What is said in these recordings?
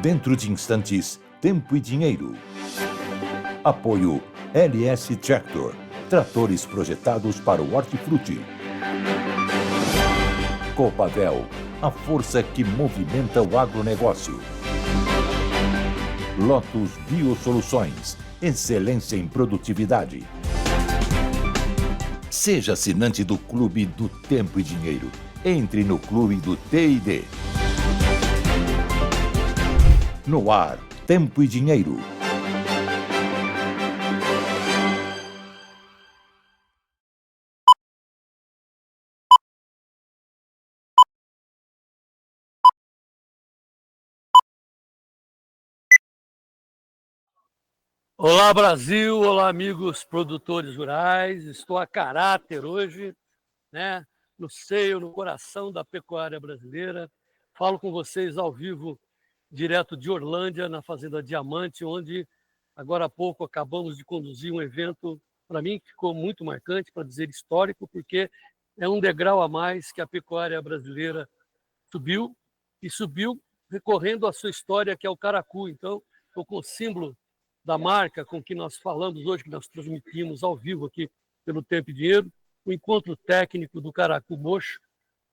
Dentro de instantes, Tempo e Dinheiro. Apoio LS Tractor, tratores projetados para o hortifruti. Copavel, a força que movimenta o agronegócio. Lotus Biosoluções, excelência em produtividade. Seja assinante do Clube do Tempo e Dinheiro. Entre no Clube do T&D. No ar, Tempo e Dinheiro. Olá, Brasil! Olá, amigos produtores rurais. Estou a caráter hoje, né? No seio, no coração da pecuária brasileira. Falo com vocês ao vivo, direto de Orlândia, na Fazenda Diamante, onde agora há pouco acabamos de conduzir um evento, para mim, que ficou muito marcante, para dizer histórico, porque é um degrau a mais que a pecuária brasileira subiu, e subiu recorrendo à sua história, que é o caracu. Então, estou com o símbolo da marca com que nós falamos hoje, que nós transmitimos ao vivo aqui pelo Tempo e Dinheiro, o encontro técnico do caracu mocho.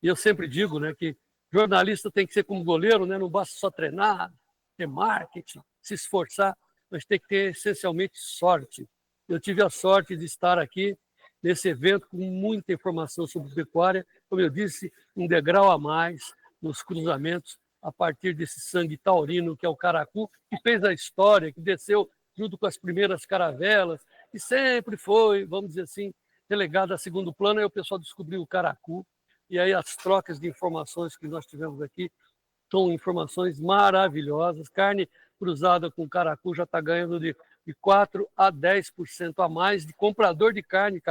E eu sempre digo, né, que jornalista tem que ser como goleiro, né, não basta só treinar, ter marketing, se esforçar, mas tem que ter essencialmente sorte. Eu tive a sorte de estar aqui nesse evento com muita informação sobre pecuária, como eu disse, um degrau a mais nos cruzamentos a partir desse sangue taurino que é o caracu, que fez a história, que desceu junto com as primeiras caravelas, e sempre foi, vamos dizer assim, relegado a segundo plano. Aí o pessoal descobriu o caracu, e aí as trocas de informações que nós tivemos aqui são informações maravilhosas. Carne cruzada com caracu já está ganhando de 4 a 10% a mais de comprador de carne.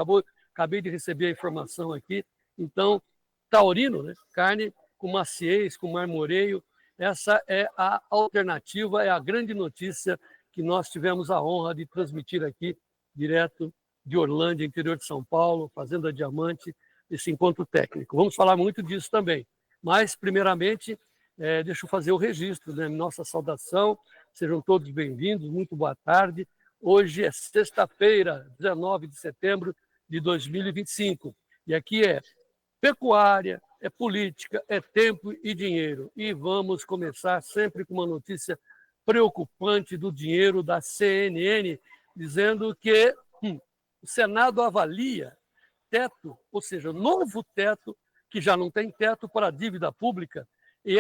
Acabei de receber a informação aqui. Então, taurino, né? Carne com maciez, com marmoreio, essa é a alternativa, é a grande notícia que nós tivemos a honra de transmitir aqui, direto de Orlândia, interior de São Paulo, Fazenda Diamante, esse encontro técnico. Vamos falar muito disso também. Mas, primeiramente, deixa eu fazer o registro, né? Nossa saudação, sejam todos bem-vindos, muito boa tarde. Hoje é sexta-feira, 19 de setembro de 2025. E aqui é pecuária, é política, é tempo e dinheiro. E vamos começar sempre com uma notícia preocupante do dinheiro da CNN, dizendo que o Senado avalia teto, ou seja, novo teto, que já não tem teto para a dívida pública, e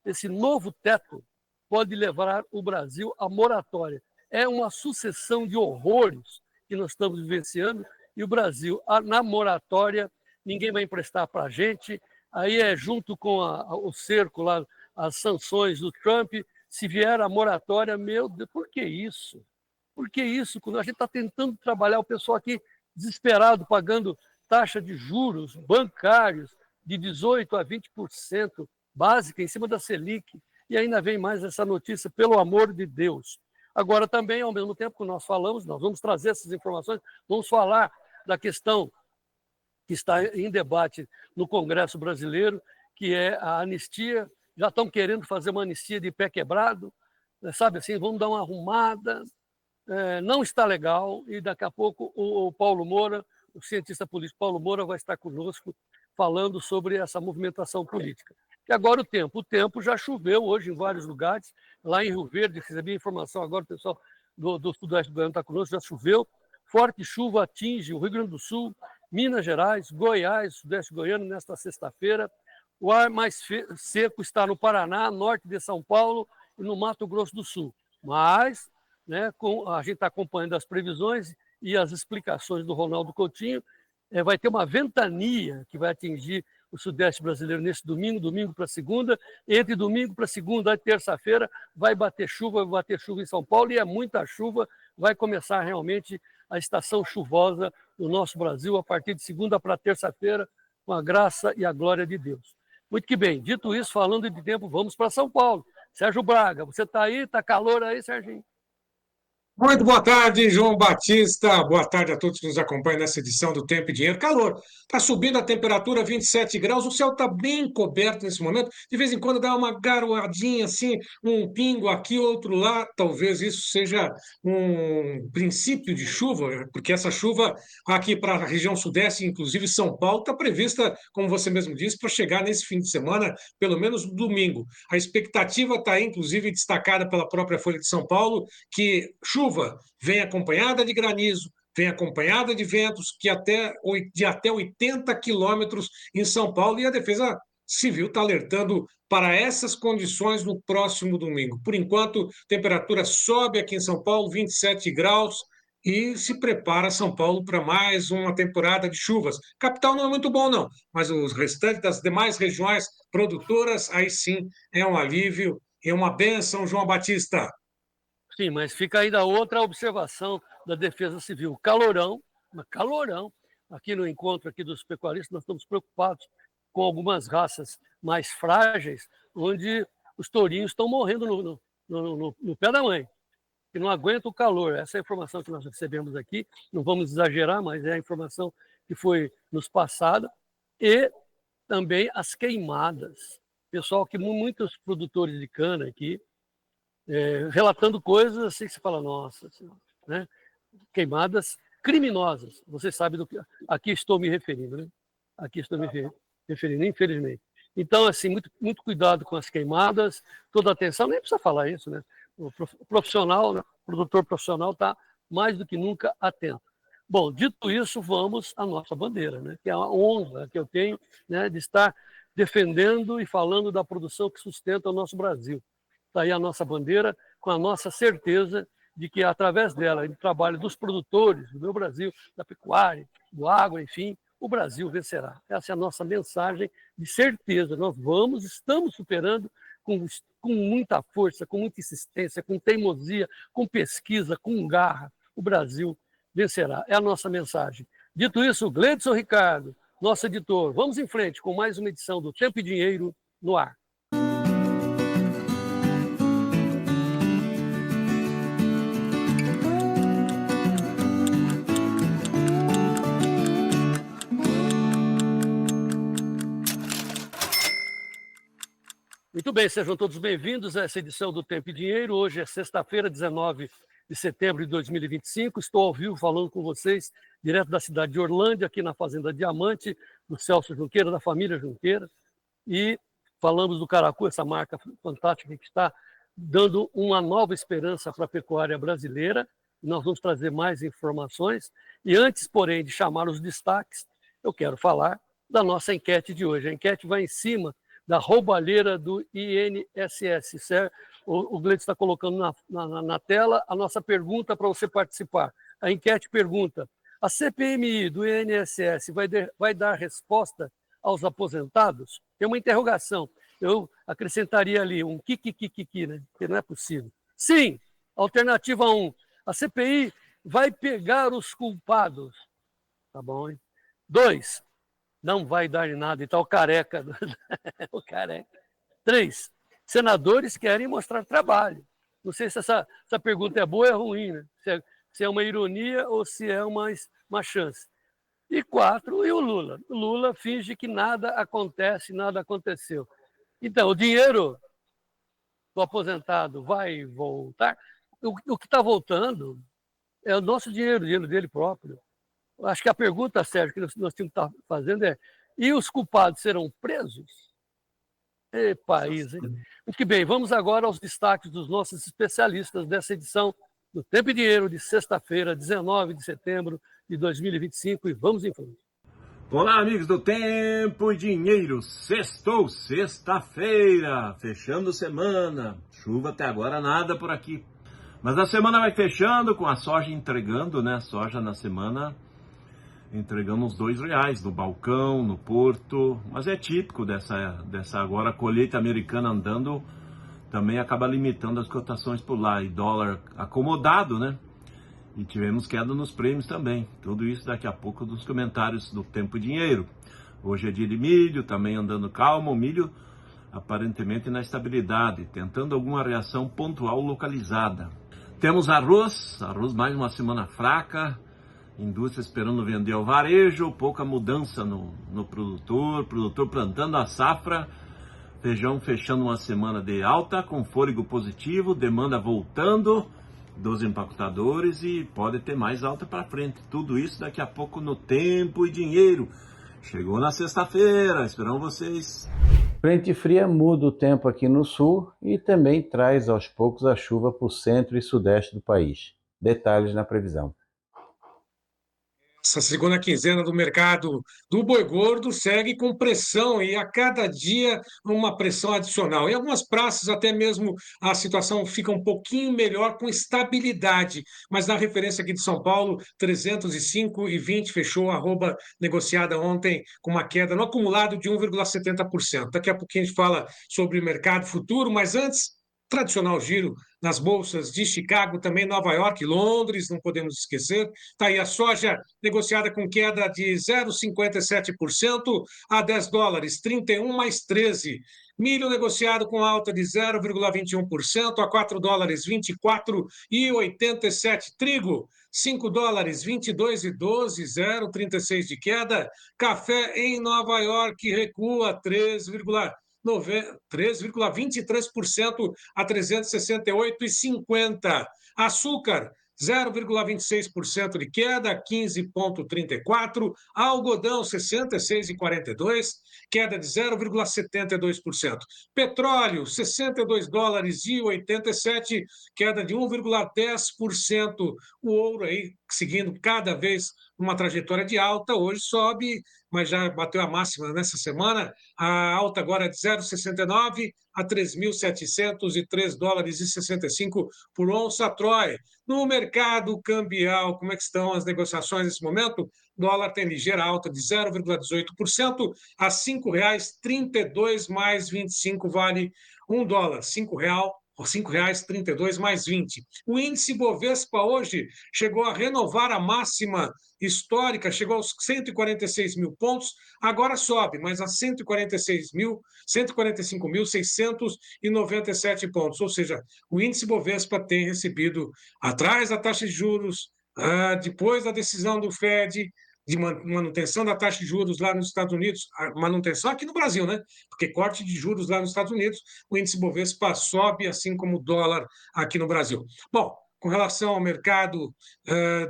esse novo teto pode levar o Brasil à moratória. É uma sucessão de horrores que nós estamos vivenciando, e o Brasil, na moratória, ninguém vai emprestar para a gente, aí é junto com o cerco lá, as sanções do Trump. Se vier a moratória, meu Deus, por que isso? Por que isso? Quando a gente está tentando trabalhar, o pessoal aqui desesperado, pagando taxa de juros bancários de 18% a 20% básica em cima da Selic, e ainda vem mais essa notícia, pelo amor de Deus. Agora também, ao mesmo tempo que nós falamos, nós vamos trazer essas informações, vamos falar da questão que está em debate no Congresso brasileiro, que é a anistia. Já estão querendo fazer uma anistia de pé quebrado, sabe assim, vamos dar uma arrumada, não está legal, e daqui a pouco o Paulo Moura, o cientista político Paulo Moura, vai estar conosco falando sobre essa movimentação política. E agora o tempo já choveu hoje em vários lugares, lá em Rio Verde, recebi informação agora, o pessoal do Sudeste do Goiano está conosco, já choveu, forte chuva atinge o Rio Grande do Sul, Minas Gerais, Goiás, Sudeste Goiano, nesta sexta-feira. O ar mais seco está no Paraná, norte de São Paulo e no Mato Grosso do Sul. Mas, né, a gente está acompanhando as previsões e as explicações do Ronaldo Coutinho, vai ter uma ventania que vai atingir o Sudeste brasileiro nesse domingo para segunda. Entre domingo para segunda e terça-feira vai bater chuva em São Paulo, e é muita chuva. Vai começar realmente a estação chuvosa no nosso Brasil a partir de segunda para terça-feira, com a graça e a glória de Deus. Muito que bem, dito isso, falando de tempo, vamos para São Paulo. Sérgio Braga, você está aí? Está calor aí, Serginho? Muito boa tarde, João Batista. Boa tarde a todos que nos acompanham nessa edição do Tempo e Dinheiro. Calor. Está subindo a temperatura, 27 graus. O céu está bem coberto nesse momento. De vez em quando dá uma garoadinha assim, um pingo aqui, outro lá. Talvez isso seja um princípio de chuva, porque essa chuva aqui para a região sudeste, inclusive São Paulo, está prevista, como você mesmo disse, para chegar nesse fim de semana, pelo menos domingo. A expectativa está, inclusive, destacada pela própria Folha de São Paulo, que chuva vem acompanhada de granizo, vem acompanhada de ventos de até 80 quilômetros em São Paulo, e a Defesa Civil está alertando para essas condições no próximo domingo. Por enquanto, temperatura sobe aqui em São Paulo, 27 graus, e se prepara São Paulo para mais uma temporada de chuvas. Capital não é muito bom, não, mas os restantes das demais regiões produtoras, aí sim é um alívio e uma bênção, João Batista. Sim, mas fica ainda outra observação da Defesa Civil. Calorão, mas calorão. Aqui no encontro aqui dos pecuaristas, nós estamos preocupados com algumas raças mais frágeis, onde os tourinhos estão morrendo no pé da mãe, que não aguenta o calor. Essa é a informação que nós recebemos aqui. Não vamos exagerar, mas é a informação que foi nos passada. E também as queimadas. Pessoal, que muitos produtores de cana aqui, relatando coisas assim que você fala, nossa senhora, né? Queimadas criminosas. Você sabe do que aqui estou me referindo, né? Aqui estou me referindo, infelizmente. Então, assim, muito cuidado com as queimadas, toda atenção, nem precisa falar isso, né? O profissional, né? O produtor profissional está mais do que nunca atento. Bom, dito isso, vamos à nossa bandeira, né? Que é a honra que eu tenho, né, de estar defendendo e falando da produção que sustenta o nosso Brasil. Está aí a nossa bandeira, com a nossa certeza de que, através dela, do trabalho dos produtores do meu Brasil, da pecuária, do agro, enfim, o Brasil vencerá. Essa é a nossa mensagem de certeza. Nós estamos superando com muita força, com muita insistência, com teimosia, com pesquisa, com garra. O Brasil vencerá. É a nossa mensagem. Dito isso, Gleidson Ricardo, nosso editor, vamos em frente com mais uma edição do Tempo e Dinheiro no ar. Muito bem, sejam todos bem-vindos a essa edição do Tempo e Dinheiro. Hoje é sexta-feira, 19 de setembro de 2025. Estou ao vivo falando com vocês, direto da cidade de Orlândia, aqui na Fazenda Diamante, do Celso Junqueira, da família Junqueira. E falamos do Caracu, essa marca fantástica que está dando uma nova esperança para a pecuária brasileira. Nós vamos trazer mais informações. E antes, porém, de chamar os destaques, eu quero falar da nossa enquete de hoje. A enquete vai em cima da roubalheira do INSS. Certo? O Gleidson está colocando na tela a nossa pergunta para você participar. A enquete pergunta: a CPMI do INSS vai dar resposta aos aposentados? Tem uma interrogação. Eu acrescentaria ali um kikikiki, né? Porque não é possível. Sim, alternativa 1. A CPI vai pegar os culpados. Tá bom, hein? 2. Não vai dar em nada, e tal careca. O careca. 3. Senadores querem mostrar trabalho. Não sei se essa pergunta é boa ou é ruim, né? Se é uma ironia ou se é uma chance. E 4, e o Lula? O Lula finge que nada acontece, nada aconteceu. Então, o dinheiro do aposentado vai voltar? O que está voltando é o nosso dinheiro, o dinheiro dele próprio. Acho que a pergunta, Sérgio, que nós tínhamos que estar fazendo é: e os culpados serão presos? País, hein? Muito que bem, vamos agora aos destaques dos nossos especialistas dessa edição do Tempo e Dinheiro de sexta-feira, 19 de setembro de 2025, e vamos em frente. Olá, amigos do Tempo e Dinheiro. Sextou, sexta-feira, fechando semana. Chuva até agora nada por aqui. Mas a semana vai fechando com a soja entregando, né? Soja na semana entregando uns R$2 no balcão, no porto. Mas é típico dessa agora colheita americana andando, também acaba limitando as cotações por lá. E dólar acomodado, né? E tivemos queda nos prêmios também. Tudo isso daqui a pouco dos comentários do Tempo e Dinheiro. Hoje é dia de milho, também andando calmo. O milho aparentemente na estabilidade, tentando alguma reação pontual localizada. Temos arroz mais uma semana fraca, indústria esperando vender ao varejo, pouca mudança no produtor plantando a safra, feijão fechando uma semana de alta, com fôlego positivo, demanda voltando dos empacotadores e pode ter mais alta para frente. Tudo isso daqui a pouco no Tempo e Dinheiro. Chegou na sexta-feira, esperamos vocês. Frente fria muda o tempo aqui no sul e também traz aos poucos a chuva para o centro e sudeste do país. Detalhes na previsão. Essa segunda quinzena do mercado do boi gordo segue com pressão e a cada dia uma pressão adicional. Em algumas praças, até mesmo a situação fica um pouquinho melhor com estabilidade, mas na referência aqui de São Paulo, 305,20 fechou a arroba negociada ontem com uma queda no acumulado de 1,70%. Daqui a pouquinho a gente fala sobre o mercado futuro, mas antes, tradicional giro nas bolsas de Chicago, também Nova York, Londres, não podemos esquecer. Está aí a soja negociada com queda de 0,57% a 10 dólares, 31 mais 13. Milho negociado com alta de 0,21% a 4 dólares, 24,87. Trigo, 5 dólares, 22,12, 0,36 de queda. Café em Nova York recua 3,23% a 368,50. Açúcar, 0,26% de queda, 15,34. Algodão, 66,42, queda de 0,72%. Petróleo, 62 dólares e 87, queda de 1,10%. O ouro aí, seguindo cada vez uma trajetória de alta, hoje sobe, mas já bateu a máxima nessa semana. A alta agora é de 0,69 a 3.703 dólares e 65 por onça Troy. No mercado cambial, como é que estão as negociações nesse momento? O dólar tem ligeira alta de 0,18% a R$ 5,32 mais 25 vale $1. R$ 5,32 mais 20. O índice Bovespa hoje chegou a renovar a máxima histórica, chegou aos 146 mil pontos, agora sobe, mas a 145.697 pontos. Ou seja, o índice Bovespa tem recebido, atrás da taxa de juros, depois da decisão do Fed, de manutenção da taxa de juros lá nos Estados Unidos, manutenção aqui no Brasil, né? Porque corte de juros lá nos Estados Unidos, o índice Bovespa sobe, assim como o dólar aqui no Brasil. Bom, com relação ao mercado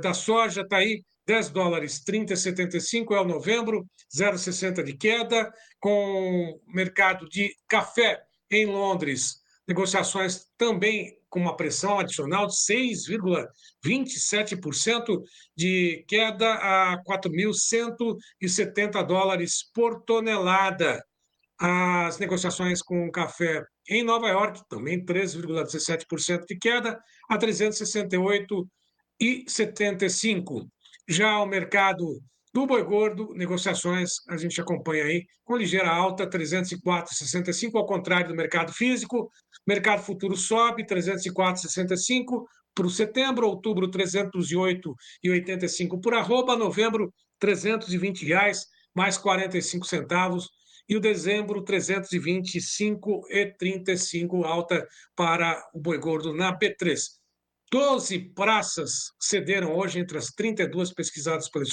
da soja, está aí 10 dólares, 30,75 é o novembro, 0,60 de queda. Com o mercado de café em Londres, negociações também com uma pressão adicional de 6,27% de queda a 4.170 dólares por tonelada. As negociações com café em Nova York, também 3,17% de queda a 368,75. Já o mercado do boi gordo, negociações, a gente acompanha aí, com ligeira alta, 304,65, ao contrário do mercado físico. Mercado futuro sobe, 304,65 para o setembro, outubro, 308,85 por arroba, novembro, R$320, mais 45 centavos, e o dezembro, 325,35, alta para o boi gordo na B3. 12 praças cederam hoje entre as 32 pesquisadas pela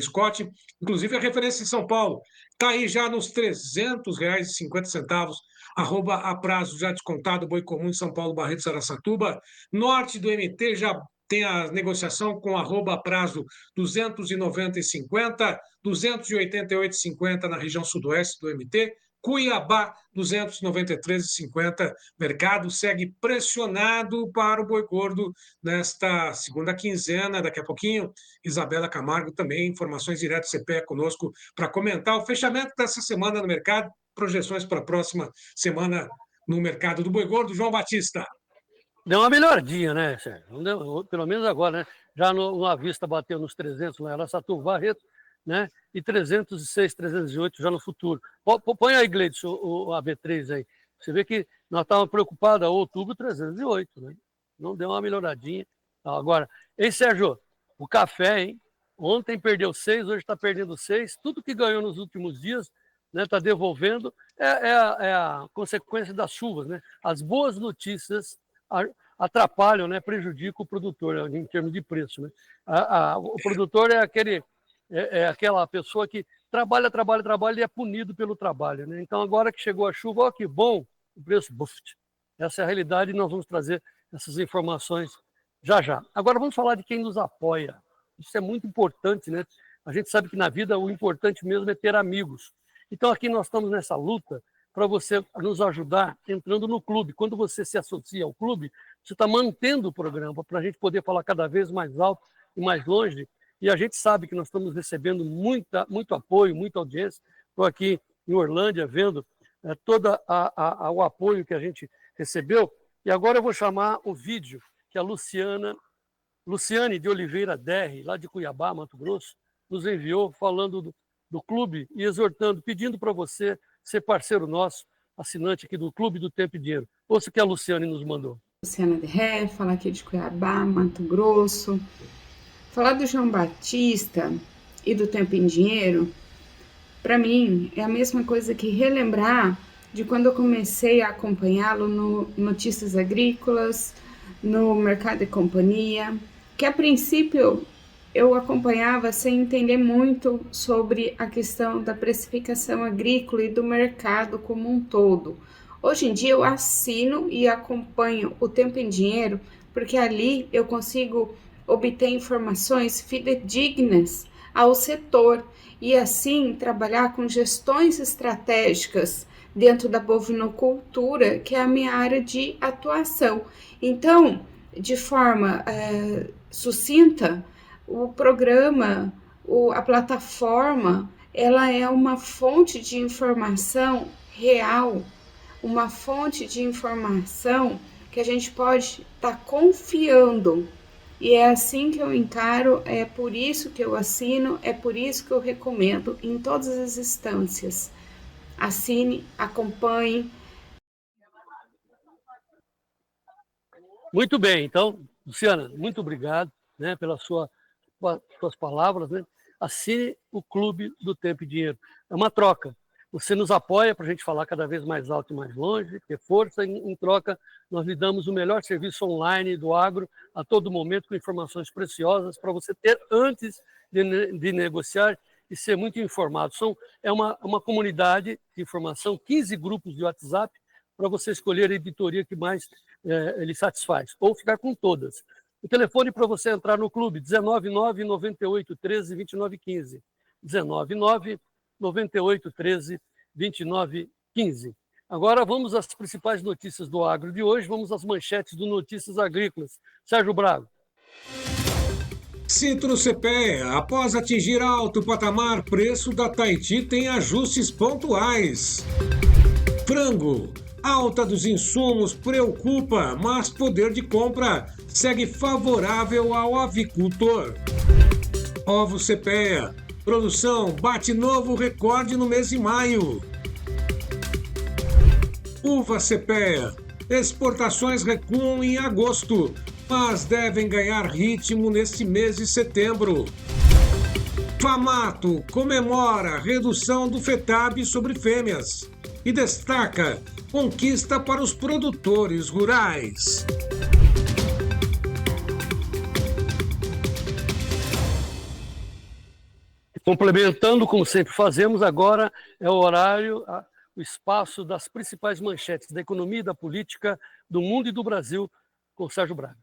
Scott, inclusive a referência em São Paulo. Está aí já nos R$300,50, arroba a prazo já descontado, boi comum em São Paulo, Barreto, Saracatuba. Norte do MT já tem a negociação com arroba a prazo 290,50, 288,50 na região sudoeste do MT. Cuiabá, 293,50. Mercado segue pressionado para o boi gordo nesta segunda quinzena. Daqui a pouquinho, Isabela Camargo também, informações direto CPE conosco para comentar o fechamento dessa semana no mercado, projeções para a próxima semana no mercado do boi gordo. João Batista. Deu uma melhoradinha, né, Sérgio? Pelo menos agora, né? Já no Avista bateu nos 300 lá em Araçatuba, Barreto, né? E 306, 308 já no futuro. Põe aí, Gleidson, o AB3 aí. Você vê que nós estávamos preocupados, outubro 308, né? Não deu uma melhoradinha. Agora, hein, Sérgio? O café, hein? Ontem perdeu 6, hoje está perdendo 6. Tudo que ganhou nos últimos dias, né? Está devolvendo. É a consequência das chuvas, né? As boas notícias atrapalham, né, prejudicam o produtor em termos de preço, né? O produtor é aquela pessoa que trabalha e é punido pelo trabalho, né? Então, agora que chegou a chuva, ó, que bom, o preço, buft. Essa é a realidade e nós vamos trazer essas informações já já. Agora vamos falar de quem nos apoia. Isso é muito importante, né? A gente sabe que na vida o importante mesmo é ter amigos. Então aqui nós estamos nessa luta para você nos ajudar entrando no clube. Quando você se associa ao clube, você está mantendo o programa para a gente poder falar cada vez mais alto e mais longe. E a gente sabe que nós estamos recebendo muito apoio, muita audiência. Estou aqui em Orlândia vendo todo o apoio que a gente recebeu. E agora eu vou chamar o vídeo que a Luciane de Oliveira Derri, lá de Cuiabá, Mato Grosso, nos enviou falando do clube e exortando, pedindo para você ser parceiro nosso, assinante aqui do Clube do Tempo e Dinheiro. Ouça o que a Luciane nos mandou. Luciana Derri, falar aqui de Cuiabá, Mato Grosso. Falar do João Batista e do Tempo em Dinheiro, para mim, é a mesma coisa que relembrar de quando eu comecei a acompanhá-lo no Notícias Agrícolas, no Mercado e Companhia, que a princípio eu acompanhava sem entender muito sobre a questão da precificação agrícola e do mercado como um todo. Hoje em dia eu assino e acompanho o Tempo em Dinheiro, porque ali eu consigo obter informações fidedignas ao setor e assim trabalhar com gestões estratégicas dentro da bovinocultura, que é a minha área de atuação. Então, de forma sucinta, o programa, a plataforma, ela é uma fonte de informação real, uma fonte de informação que a gente pode estar confiando. E é assim que eu encaro, é por isso que eu assino, é por isso que eu recomendo em todas as instâncias. Assine, acompanhe. Muito bem, então, Luciana, muito obrigado, né, pelas suas palavras, né? Assine o Clube do Tempo e Dinheiro. É uma troca. Você nos apoia para a gente falar cada vez mais alto e mais longe, ter força. Em troca, nós lhe damos o melhor serviço online do agro a todo momento, com informações preciosas para você ter antes de negociar e ser muito informado. É uma comunidade de informação, 15 grupos de WhatsApp, para você escolher a editoria que mais lhe satisfaz, ou ficar com todas. O telefone para você entrar no clube, 199-9813-2915. 199-9813-2915. Agora vamos às principais notícias do agro de hoje, vamos às manchetes do Notícias Agrícolas. Sérgio Braga. Citro-CPEA, após atingir alto patamar, preço da Tahiti tem ajustes pontuais. Frango, alta dos insumos preocupa, mas poder de compra segue favorável ao avicultor. Ovo CPEA, produção bate novo recorde no mês de maio. Uva CPEA, exportações recuam em agosto, mas devem ganhar ritmo neste mês de setembro. Famato comemora redução do FETAB sobre fêmeas e destaca conquista para os produtores rurais. Complementando, como sempre fazemos, agora é o horário, o espaço das principais manchetes da economia e da política do mundo e do Brasil, com o Sérgio Braga.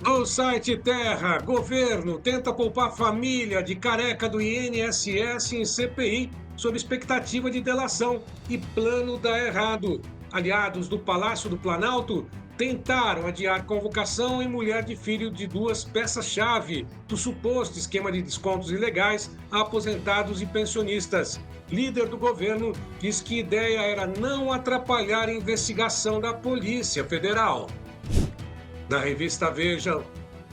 No site Terra, governo tenta poupar família de careca do INSS em CPI sob expectativa de delação e plano dá errado. Aliados do Palácio do Planalto tentaram adiar convocação em mulher de filho de duas peças-chave do suposto esquema de descontos ilegais a aposentados e pensionistas. Líder do governo diz que a ideia era não atrapalhar a investigação da Polícia Federal. Na revista Veja,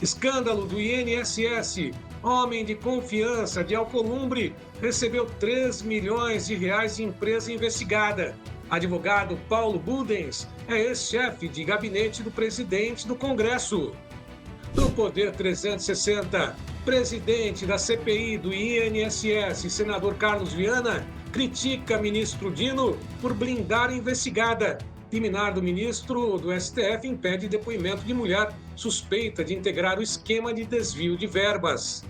escândalo do INSS. Homem de confiança de Alcolumbre recebeu 3 milhões de reais de empresa investigada. Advogado Paulo Budens é ex-chefe de gabinete do presidente do Congresso. Do Poder 360, presidente da CPI do INSS, senador Carlos Viana, critica ministro Dino por blindar a investigada. Liminar do ministro do STF impede depoimento de mulher suspeita de integrar o esquema de desvio de verbas.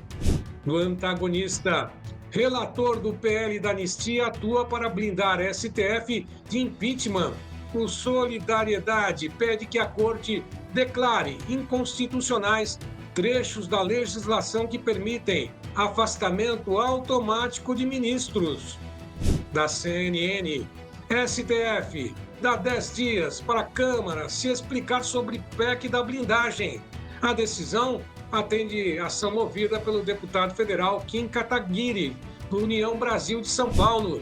No antagonista, relator do PL da anistia atua para blindar STF de impeachment. O Solidariedade pede que a Corte declare inconstitucionais trechos da legislação que permitem afastamento automático de ministros. Da CNN, STF dá 10 dias para a Câmara se explicar sobre PEC da blindagem. A decisão atende ação movida pelo deputado federal Kim Kataguiri, do União Brasil de São Paulo.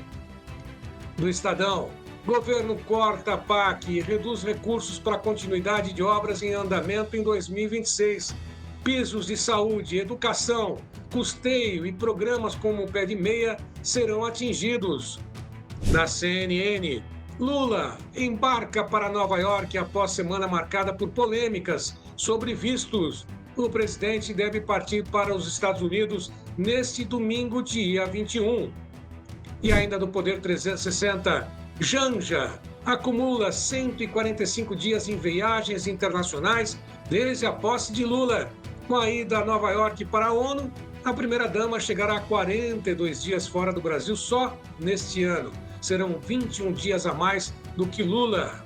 Do Estadão, governo corta a PAC e reduz recursos para continuidade de obras em andamento em 2026. Pisos de saúde, educação, custeio e programas como o Pé de Meia serão atingidos. Na CNN, Lula embarca para Nova York após semana marcada por polêmicas sobre vistos. O presidente deve partir para os Estados Unidos neste domingo, dia 21. E ainda do Poder 360, Janja acumula 145 dias em viagens internacionais desde a posse de Lula. Com a ida a Nova York para a ONU, a primeira-dama chegará a 42 dias fora do Brasil só neste ano. Serão 21 dias a mais do que Lula.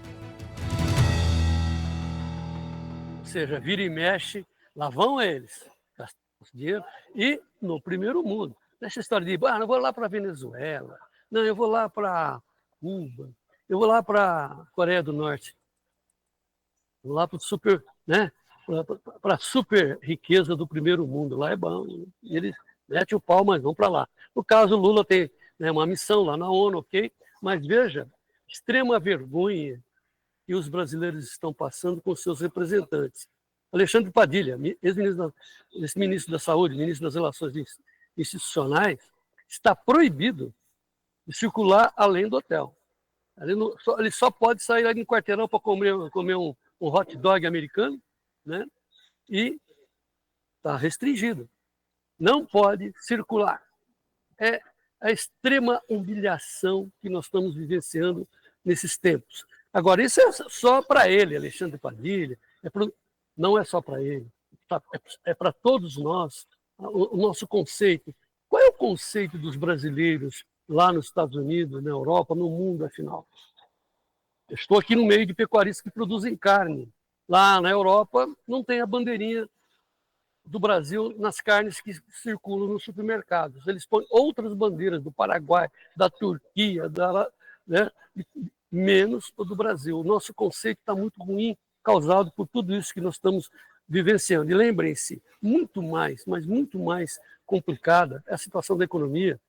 Ou seja, vira e mexe, lá vão eles, gastar dinheiro, e no primeiro mundo. Nessa história de, eu vou lá para a Venezuela, não, eu vou lá para Cuba, eu vou lá para a Coreia do Norte, vou lá para o super, né? Para a super riqueza do primeiro mundo. Lá é bom, e eles metem o pau, mas vão para lá. No caso, Lula tem, né, uma missão lá na ONU, ok? Mas veja, extrema vergonha que os brasileiros estão passando com seus representantes. Alexandre Padilha, ex-ministro da Saúde, ministro das Relações Institucionais, está proibido de circular além do hotel. Ele só pode sair lá no quarteirão para comer um hot dog americano, né? E está restringido. Não pode circular. É a extrema humilhação que nós estamos vivenciando nesses tempos. Agora, isso é só para ele, Alexandre Padilha, não é só para ele, é para todos nós, o nosso conceito. Qual é o conceito dos brasileiros lá nos Estados Unidos, na Europa, no mundo, afinal? Eu estou aqui no meio de pecuaristas que produzem carne. Lá na Europa não tem a bandeirinha do Brasil nas carnes que circulam nos supermercados. Eles põem outras bandeiras do Paraguai, da Turquia, né, menos o do Brasil. O nosso conceito está muito ruim, causado por tudo isso que nós estamos vivenciando. E lembrem-se, muito mais, mas muito mais complicada é a situação da economia,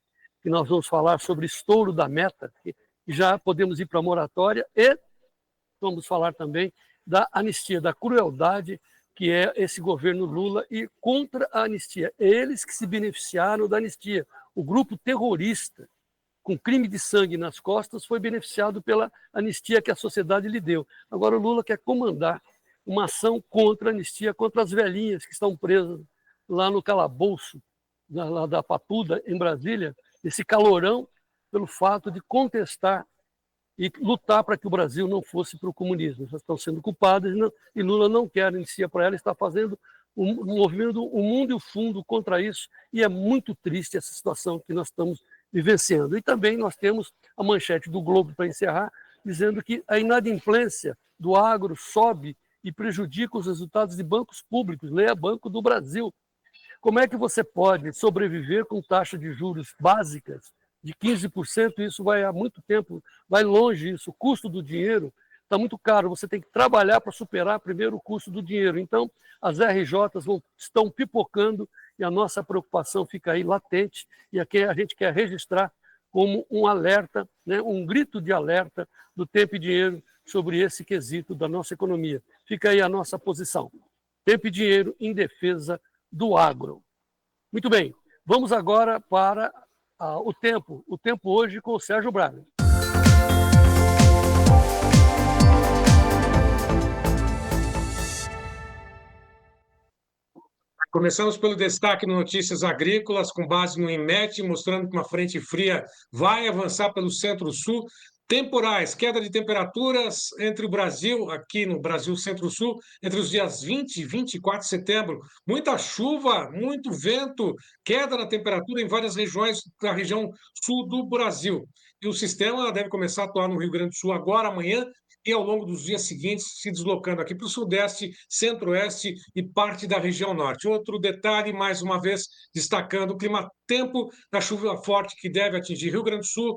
que nós vamos falar sobre estouro da meta, que já podemos ir para a moratória, e vamos falar também da anistia, da crueldade que é esse governo Lula e contra a anistia. Eles que se beneficiaram da anistia. O grupo terrorista, com crime de sangue nas costas, foi beneficiado pela anistia que a sociedade lhe deu. Agora o Lula quer comandar uma ação contra a anistia, contra as velhinhas que estão presas lá no calabouço lá da Papuda, em Brasília, esse calorão pelo fato de contestar e lutar para que o Brasil não fosse para o comunismo. Elas estão sendo culpadas e Lula não quer anistia para ela, está fazendo um movimento, o mundo e o fundo contra isso, e é muito triste essa situação que nós estamos vivenciando. E também nós temos a manchete do Globo, para encerrar, dizendo que a inadimplência do agro sobe e prejudica os resultados de bancos públicos, leia Banco do Brasil. Como é que você pode sobreviver com taxa de juros básicas de 15%? Isso vai há muito tempo, vai longe isso. O custo do dinheiro está muito caro, você tem que trabalhar para superar primeiro o custo do dinheiro. Então, as RJs estão pipocando e a nossa preocupação fica aí latente, e aqui a gente quer registrar como um alerta, né, um grito de alerta do Tempo e Dinheiro sobre esse quesito da nossa economia. Fica aí a nossa posição. Tempo e Dinheiro em defesa do agro. Muito bem, vamos agora para o tempo hoje com o Sérgio Braga. Começamos pelo destaque no Notícias Agrícolas, com base no INMET, mostrando que uma frente fria vai avançar pelo centro-sul, Temporais, queda de temperaturas entre o Brasil, aqui no Brasil Centro-Sul, entre os dias 20 e 24 de setembro. Muita chuva, muito vento, queda na temperatura em várias regiões da região sul do Brasil. E o sistema deve começar a atuar no Rio Grande do Sul agora, amanhã, e ao longo dos dias seguintes, se deslocando aqui para o Sudeste, Centro-Oeste e parte da região Norte. Outro detalhe, mais uma vez, destacando o clima-tempo da chuva forte que deve atingir Rio Grande do Sul,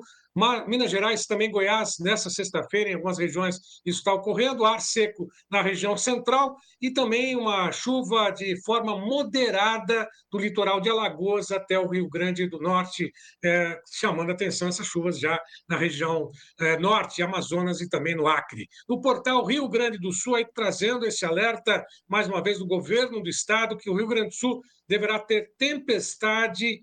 Minas Gerais, também Goiás, nessa sexta-feira, em algumas regiões isso está ocorrendo, ar seco na região central e também uma chuva de forma moderada do litoral de Alagoas até o Rio Grande do Norte, chamando a atenção essas chuvas já na região norte, Amazonas e também no Acre. No portal Rio Grande do Sul, aí trazendo esse alerta, mais uma vez, do governo do estado, que o Rio Grande do Sul deverá ter tempestade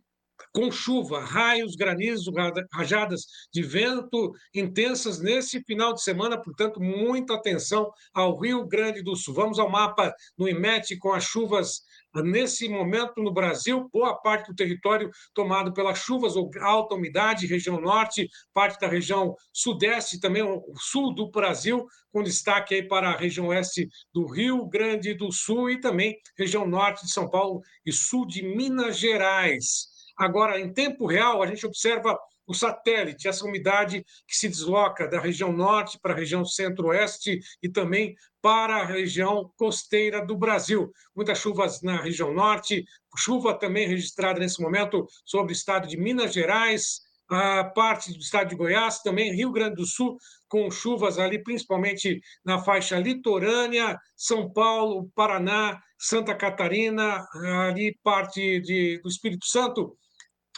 com chuva, raios, granizos, rajadas de vento intensas nesse final de semana, portanto, muita atenção ao Rio Grande do Sul. Vamos ao mapa no IMET com as chuvas nesse momento no Brasil, boa parte do território tomado pelas chuvas ou alta umidade, região norte, parte da região sudeste, também o sul do Brasil, com destaque aí para a região oeste do Rio Grande do Sul e também região norte de São Paulo e sul de Minas Gerais. Agora, em tempo real, a gente observa o satélite, essa umidade que se desloca da região norte para a região centro-oeste e também para a região costeira do Brasil. Muitas chuvas na região norte, chuva também registrada nesse momento sobre o estado de Minas Gerais, a parte do estado de Goiás, também Rio Grande do Sul, com chuvas ali, principalmente na faixa litorânea, São Paulo, Paraná, Santa Catarina, ali parte do Espírito Santo,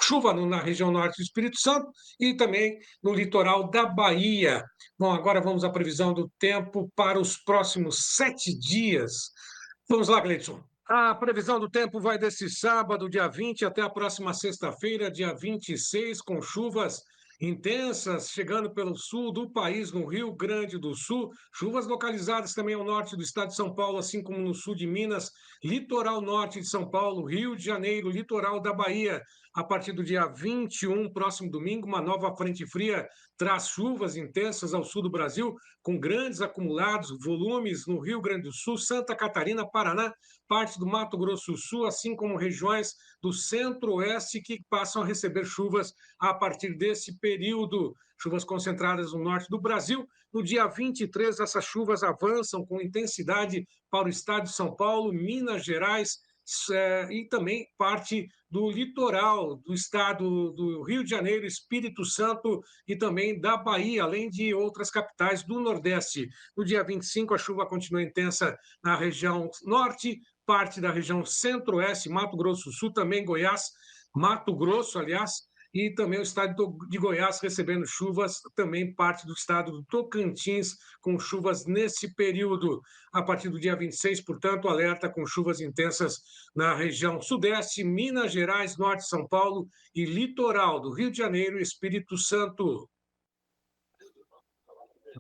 chuva na região norte do Espírito Santo e também no litoral da Bahia. Bom, agora vamos à previsão do tempo para os próximos 7 dias. Vamos lá, Gleidson. A previsão do tempo vai desse sábado, dia 20, até a próxima sexta-feira, dia 26, com chuvas intensas chegando pelo sul do país, no Rio Grande do Sul, chuvas localizadas também ao norte do estado de São Paulo, assim como no sul de Minas, litoral norte de São Paulo, Rio de Janeiro, litoral da Bahia. A partir do dia 21, próximo domingo, uma nova frente fria traz chuvas intensas ao sul do Brasil, com grandes acumulados, volumes no Rio Grande do Sul, Santa Catarina, Paraná, parte do Mato Grosso do Sul, assim como regiões do centro-oeste que passam a receber chuvas a partir desse período. Chuvas concentradas no norte do Brasil. No dia 23, essas chuvas avançam com intensidade para o estado de São Paulo, Minas Gerais, e também parte do litoral do estado do Rio de Janeiro, Espírito Santo e também da Bahia, além de outras capitais do Nordeste. No dia 25, a chuva continua intensa na região norte, parte da região centro-oeste, Mato Grosso do Sul, também Goiás, Mato Grosso, aliás, e também o estado de Goiás recebendo chuvas, também parte do estado do Tocantins, com chuvas nesse período. A partir do dia 26, portanto, alerta com chuvas intensas na região sudeste, Minas Gerais, norte de São Paulo e litoral do Rio de Janeiro e Espírito Santo.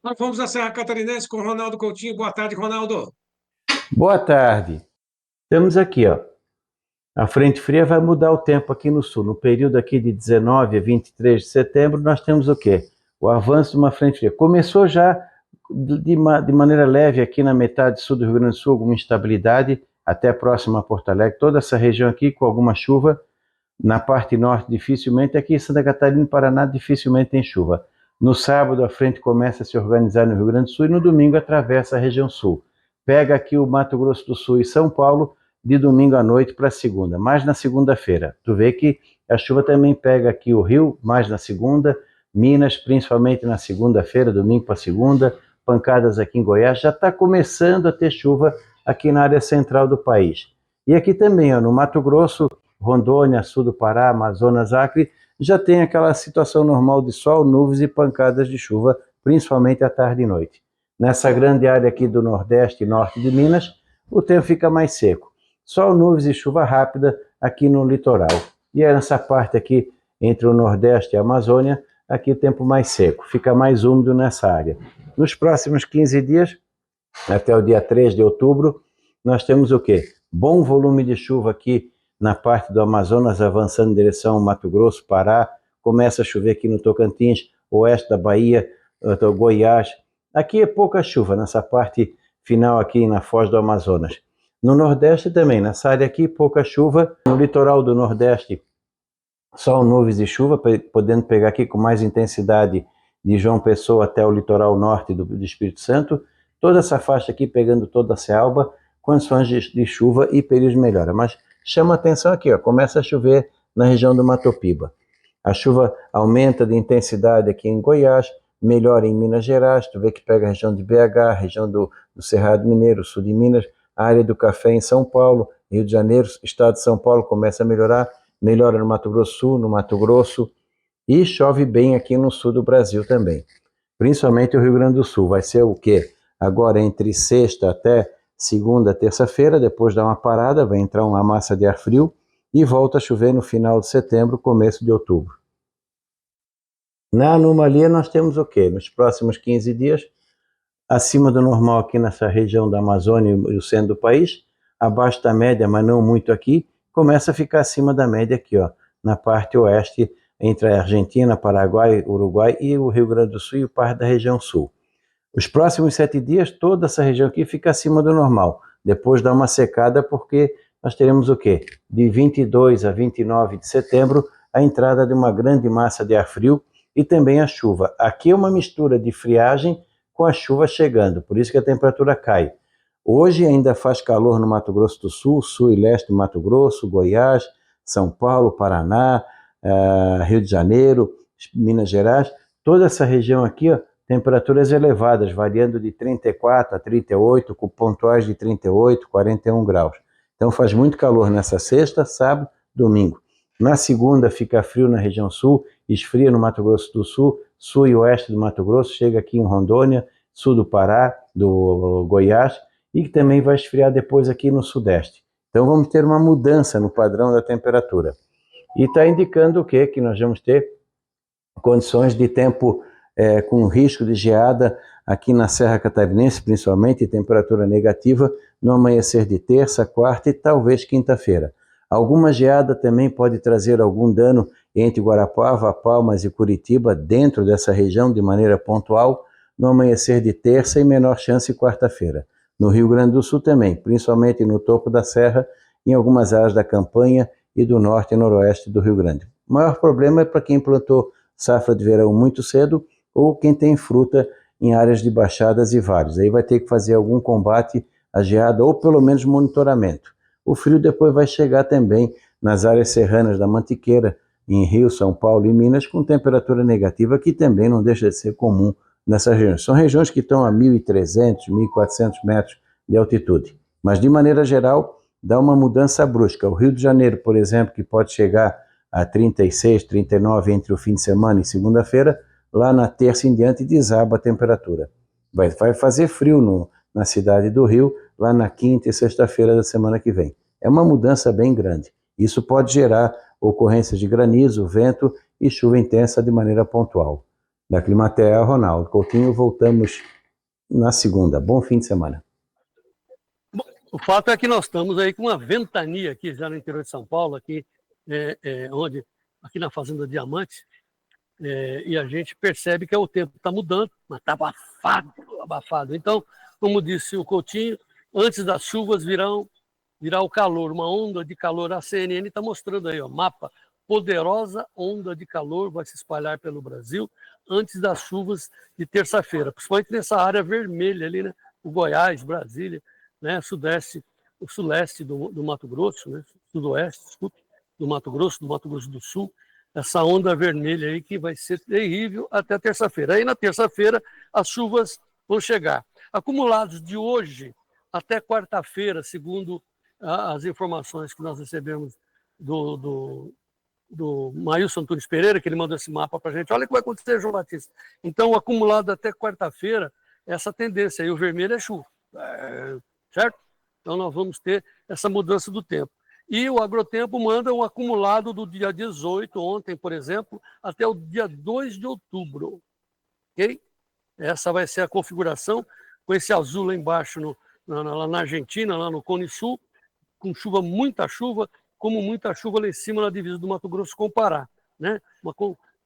Nós vamos à Serra Catarinense com Ronaldo Coutinho. Boa tarde, Ronaldo. Boa tarde. Estamos aqui, ó. A frente fria vai mudar o tempo aqui no sul. No período aqui de 19 a 23 de setembro, nós temos o quê? O avanço de uma frente fria. Começou já de maneira leve aqui na metade sul do Rio Grande do Sul, alguma instabilidade, até próximo a Porto Alegre. Toda essa região aqui com alguma chuva. Na parte norte, dificilmente. Aqui em Santa Catarina e Paraná, dificilmente tem chuva. No sábado, a frente começa a se organizar no Rio Grande do Sul e no domingo atravessa a região sul. Pega aqui o Mato Grosso do Sul e São Paulo, de domingo à noite para segunda, mais na segunda-feira. Tu vê que a chuva também pega aqui o Rio, mais na segunda, Minas, principalmente na segunda-feira, domingo para segunda, pancadas aqui em Goiás, já está começando a ter chuva aqui na área central do país. E aqui também, ó, no Mato Grosso, Rondônia, sul do Pará, Amazonas, Acre, já tem aquela situação normal de sol, nuvens e pancadas de chuva, principalmente à tarde e noite. Nessa grande área aqui do Nordeste e Norte de Minas, o tempo fica mais seco. Sol, nuvens e chuva rápida aqui no litoral. E é nessa parte aqui, entre o Nordeste e a Amazônia, aqui o tempo mais seco, fica mais úmido nessa área. Nos próximos 15 dias, até o dia 3 de outubro, nós temos o quê? Bom volume de chuva aqui na parte do Amazonas, avançando em direção ao Mato Grosso, Pará, começa a chover aqui no Tocantins, oeste da Bahia, Goiás. Aqui é pouca chuva, nessa parte final aqui na Foz do Amazonas. No Nordeste também, nessa área aqui, pouca chuva. No litoral do Nordeste, sol, nuvens e chuva, podendo pegar aqui com mais intensidade de João Pessoa até o litoral norte do Espírito Santo. Toda essa faixa aqui pegando toda a selva, condições de chuva e períodos de melhora. Mas chama atenção aqui, ó, começa a chover na região do Mato Piba. A chuva aumenta de intensidade aqui em Goiás, melhora em Minas Gerais, tu vê que pega a região de BH, região do Cerrado Mineiro, sul de Minas, a área do café em São Paulo, Rio de Janeiro, estado de São Paulo começa a melhorar, melhora no Mato Grosso do Sul, no Mato Grosso, e chove bem aqui no sul do Brasil também. Principalmente o Rio Grande do Sul. Vai ser o quê? Agora entre sexta até segunda, terça-feira, depois dá uma parada, vai entrar uma massa de ar frio e volta a chover no final de setembro, começo de outubro. Na anomalia nós temos o quê? Nos próximos 15 dias, acima do normal aqui nessa região da Amazônia e o centro do país, abaixo da média, mas não muito aqui, começa a ficar acima da média aqui, ó, na parte oeste, entre a Argentina, Paraguai, Uruguai e o Rio Grande do Sul e parte da região sul. Os próximos 7 dias, toda essa região aqui fica acima do normal. Depois dá uma secada porque nós teremos o quê? De 22 a 29 de setembro, a entrada de uma grande massa de ar frio e também a chuva. Aqui é uma mistura de friagem com a chuva chegando, por isso que a temperatura cai. Hoje ainda faz calor no Mato Grosso do Sul, sul e leste do Mato Grosso, Goiás, São Paulo, Paraná, Rio de Janeiro, Minas Gerais, toda essa região aqui, ó, temperaturas elevadas, variando de 34 a 38, com pontuais de 38, 41 graus. Então faz muito calor nessa sexta, sábado, domingo. Na segunda fica frio na região sul, esfria no Mato Grosso do Sul, sul e oeste do Mato Grosso, chega aqui em Rondônia, sul do Pará, do Goiás, e que também vai esfriar depois aqui no sudeste. Então vamos ter uma mudança no padrão da temperatura. E está indicando o quê? Que nós vamos ter condições de tempo com risco de geada aqui na Serra Catarinense, principalmente, temperatura negativa no amanhecer de terça, quarta e talvez quinta-feira. Alguma geada também pode trazer algum dano entre Guarapava, Palmas e Curitiba, dentro dessa região, de maneira pontual, no amanhecer de terça e menor chance quarta-feira. No Rio Grande do Sul também, principalmente no topo da serra, em algumas áreas da campanha e do norte e noroeste do Rio Grande. O maior problema é para quem plantou safra de verão muito cedo ou quem tem fruta em áreas de baixadas e vales. Aí vai ter que fazer algum combate à geada ou pelo menos monitoramento. O frio depois vai chegar também nas áreas serranas da Mantiqueira, em Rio, São Paulo e Minas, com temperatura negativa, que também não deixa de ser comum nessas regiões. São regiões que estão a 1.300, 1.400 metros de altitude. Mas, de maneira geral, dá uma mudança brusca. O Rio de Janeiro, por exemplo, que pode chegar a 36, 39 entre o fim de semana e segunda-feira, lá na terça em diante desaba a temperatura. Vai fazer frio na cidade do Rio, lá na quinta e sexta-feira da semana que vem. É uma mudança bem grande. Isso pode gerar ocorrências de granizo, vento e chuva intensa de maneira pontual. Da Climatea, Ronaldo Coutinho, voltamos na segunda. Bom fim de semana. Bom, o fato é que nós estamos aí com uma ventania aqui já no interior de São Paulo, aqui, aqui na Fazenda Diamante, e a gente percebe que o tempo está mudando, mas está abafado. Então, como disse o Coutinho, antes das chuvas virá o calor, uma onda de calor. A CNN está mostrando aí, ó, mapa, poderosa onda de calor vai se espalhar pelo Brasil antes das chuvas de terça-feira, principalmente nessa área vermelha ali, né? O Goiás, Brasília, né? O suleste do Mato Grosso, né? Sudoeste, desculpe, do Mato Grosso do Sul, essa onda vermelha aí que vai ser terrível até terça-feira. Aí na terça-feira as chuvas vão chegar. Acumulados de hoje até quarta-feira, segundo as informações que nós recebemos do Maílson Antunes Pereira, que ele mandou esse mapa para a gente. Olha o que vai acontecer, João Batista. Então, acumulado até quarta-feira, essa tendência aí, o vermelho é chuva. Certo? Então, nós vamos ter essa mudança do tempo. E o Agrotempo manda um acumulado do dia 18, ontem, por exemplo, até o dia 2 de outubro. Ok? Essa vai ser a configuração, com esse azul lá embaixo, lá na Argentina, lá no Cone Sul, com chuva, muita chuva, como muita chuva lá em cima na divisa do Mato Grosso com o Pará. Né?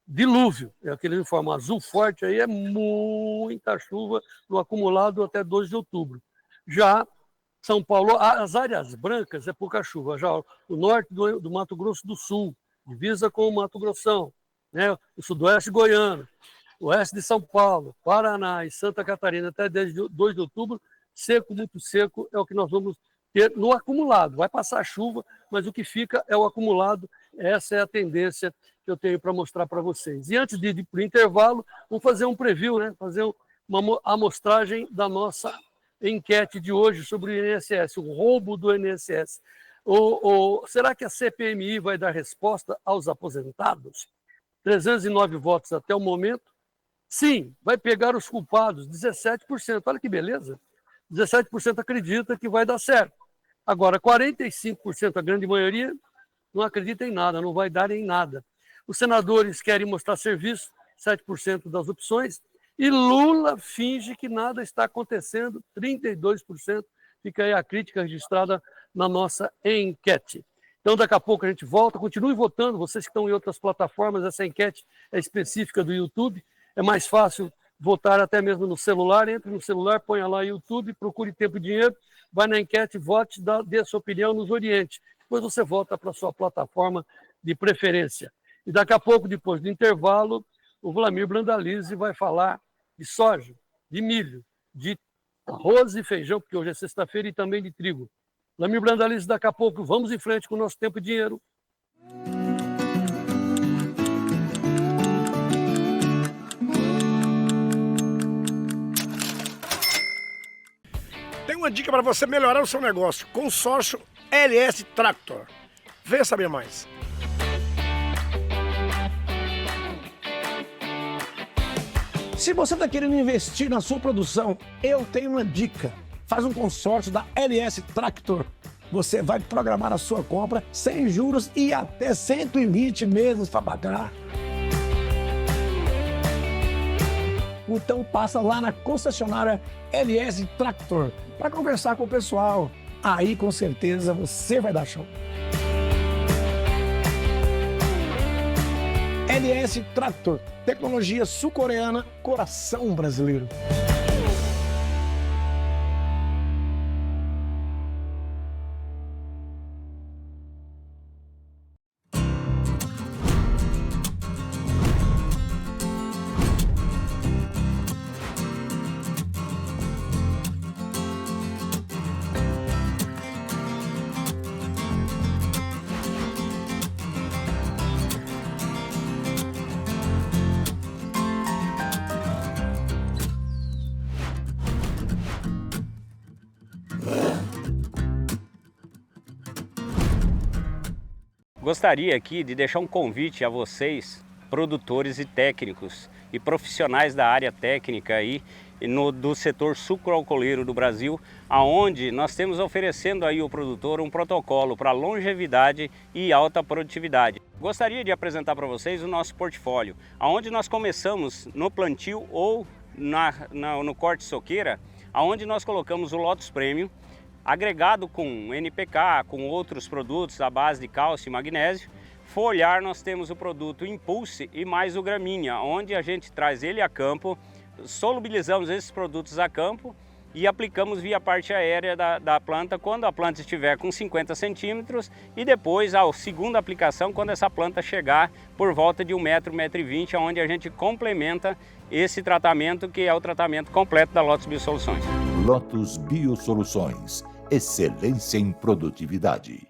dilúvio, é aquele uniforme azul forte, aí é muita chuva no acumulado até 2 de outubro. Já São Paulo, as áreas brancas é pouca chuva, já o norte do Mato Grosso do Sul, divisa com o Mato Grossão, né? O sudoeste goiano, o oeste de São Paulo, Paraná e Santa Catarina até 2 de outubro, seco, muito seco, é o que nós vamos ter no acumulado. Vai passar a chuva, mas o que fica é o acumulado. Essa é a tendência que eu tenho para mostrar para vocês. E antes de ir para o intervalo, vamos fazer um preview, né? Fazer uma amostragem da nossa enquete de hoje sobre o INSS, o roubo do INSS. Será que a CPMI vai dar resposta aos aposentados? 309 votos até o momento. Sim, vai pegar os culpados, 17%. Olha que beleza. 17% acredita que vai dar certo. Agora, 45%, a grande maioria, não acredita em nada, não vai dar em nada. Os senadores querem mostrar serviço, 7% das opções, e Lula finge que nada está acontecendo, 32%. Fica aí a crítica registrada na nossa enquete. Então, daqui a pouco a gente volta. Continue votando, vocês que estão em outras plataformas, essa enquete é específica do YouTube. É mais fácil votar até mesmo no celular. Entre no celular, ponha lá YouTube, procure Tempo e Dinheiro, vai na enquete, vote, dê a sua opinião, nos oriente. Depois você volta para a sua plataforma de preferência. E daqui a pouco, depois do intervalo, o Vlamir Brandalize vai falar de soja, de milho, de arroz e feijão, porque hoje é sexta-feira, e também de trigo. Vlamir Brandalize, daqui a pouco, vamos em frente com o nosso Tempo e Dinheiro. Tem uma dica para você melhorar o seu negócio. Consórcio LS Tractor. Venha saber mais. Se você está querendo investir na sua produção, eu tenho uma dica. Faz um consórcio da LS Tractor. Você vai programar a sua compra sem juros e até 120 meses para pagar. Então passa lá na concessionária LS Tractor para conversar com o pessoal. Aí com certeza você vai dar show. LS Tractor, tecnologia sul-coreana, coração brasileiro. Gostaria aqui de deixar um convite a vocês, produtores e técnicos e profissionais da área técnica aí do setor sucroalcooleiro do Brasil, aonde nós temos oferecendo aí ao produtor um protocolo para longevidade e alta produtividade. Gostaria de apresentar para vocês o nosso portfólio, aonde nós começamos no plantio ou no corte soqueira, aonde nós colocamos o Lotus Premium, agregado com NPK, com outros produtos à base de cálcio e magnésio. Foliar, nós temos o produto Impulse e mais o Gramínea, onde a gente traz ele a campo, solubilizamos esses produtos a campo e aplicamos via parte aérea da planta quando a planta estiver com 50 centímetros e depois a segunda aplicação quando essa planta chegar por volta de 1 metro, 1,20 metro, onde a gente complementa esse tratamento que é o tratamento completo da Lotus Biosoluções. Lotus Biosoluções, excelência em produtividade.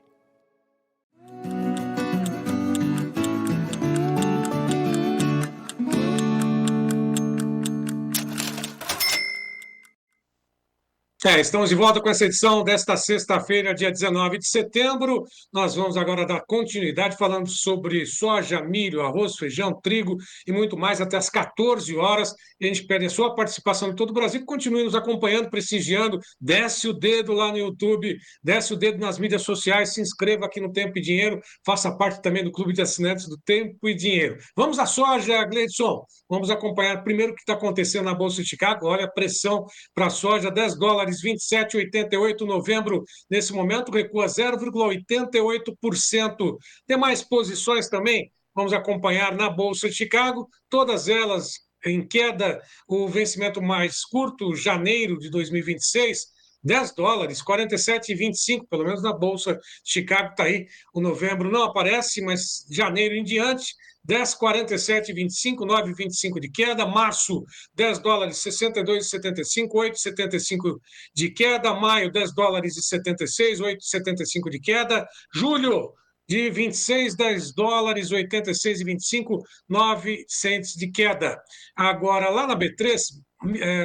Estamos de volta com essa edição desta sexta-feira, dia 19 de setembro. Nós vamos agora dar continuidade falando sobre soja, milho, arroz, feijão, trigo e muito mais até às 14 horas. E a gente pede a sua participação de todo o Brasil. Continue nos acompanhando, prestigiando. Desce o dedo lá no YouTube, desce o dedo nas mídias sociais, se inscreva aqui no Tempo e Dinheiro, faça parte também do clube de assinantes do Tempo e Dinheiro. Vamos à soja, Gleidson. Vamos acompanhar primeiro o que está acontecendo na Bolsa de Chicago. Olha a pressão para a soja, $10, 27,88. Novembro, nesse momento, recua 0,88%. Demais posições também, Vamos acompanhar na Bolsa de Chicago, todas elas em queda, o vencimento mais curto, janeiro de 2026, $10, 47,25, pelo menos na Bolsa de Chicago está aí. O novembro não aparece, mas janeiro em diante, 10,47,25, 9,25 de queda. Março, $10, 62,75, 8,75 de queda. Maio, $10 e 76, 8,75 de queda. Julho, de 26, $10, 86,25, 9 cents de queda. Agora, lá na B3,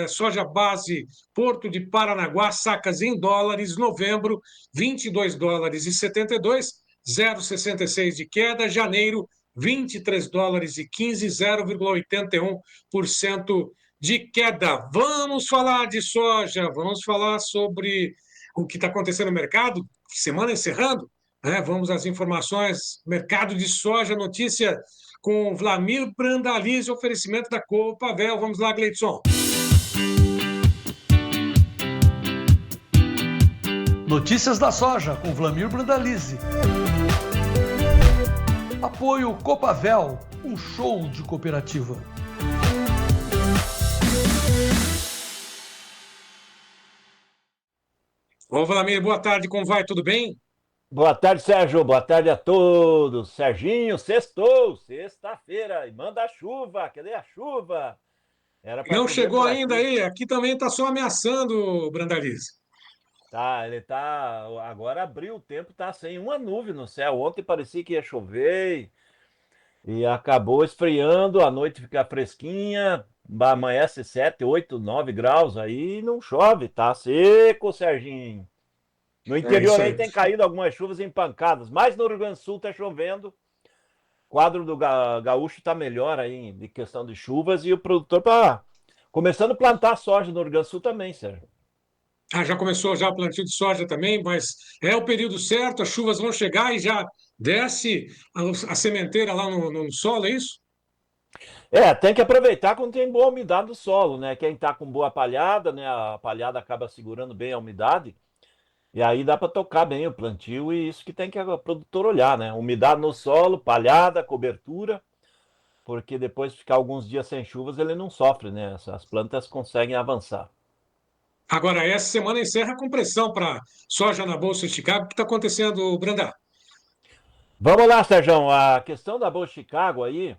soja base Porto de Paranaguá, sacas em dólares, novembro, $22 e 72, 0,66 de queda. Janeiro, $23 e 15, 0,81% de queda. Vamos falar de soja, vamos falar sobre o que está acontecendo no mercado, semana encerrando. Vamos às informações. Mercado de soja, notícia com Vlamir Brandalize, oferecimento da Copavel. Vamos lá, Gleidson. Notícias da soja com Vlamir Brandalize. Apoio Copavel, um show de cooperativa. Ô, Vlamir, boa tarde, como vai? Tudo bem? Boa tarde, Sérgio. Boa tarde a todos. Serginho, sextou, sexta-feira. E manda a chuva. Cadê a chuva? Era pra Não chover chegou por ainda aqui. aí. Aqui também está só ameaçando, Brandalize. Tá, ele tá. Agora abriu o tempo, tá sem uma nuvem no céu. Ontem parecia que ia chover e acabou esfriando. A noite fica fresquinha. Amanhece 7, 8, 9 graus. Aí não chove, tá seco, Serginho. No interior isso aí aí. tem caído algumas chuvas em pancadas, mas no Rio Grande do Sul tá chovendo. O quadro do gaúcho tá melhor aí de questão de chuvas e o produtor tá começando a plantar soja no Rio Grande do Sul também, Sérgio. Já começou já o plantio de soja também, mas é o período certo, as chuvas vão chegar e já desce a sementeira lá no solo, é isso? Tem que aproveitar quando tem boa umidade do solo, né? Quem tá com boa palhada, né? A palhada acaba segurando bem a umidade. E aí dá para tocar bem o plantio e isso que tem que o produtor olhar, né? Umidade no solo, palhada, cobertura, porque depois de ficar alguns dias sem chuvas ele não sofre, né? As plantas conseguem avançar. Agora, essa semana encerra com pressão para soja na Bolsa de Chicago. O que está acontecendo, Brandão? Vamos lá, Sérgio. A questão da Bolsa de Chicago aí,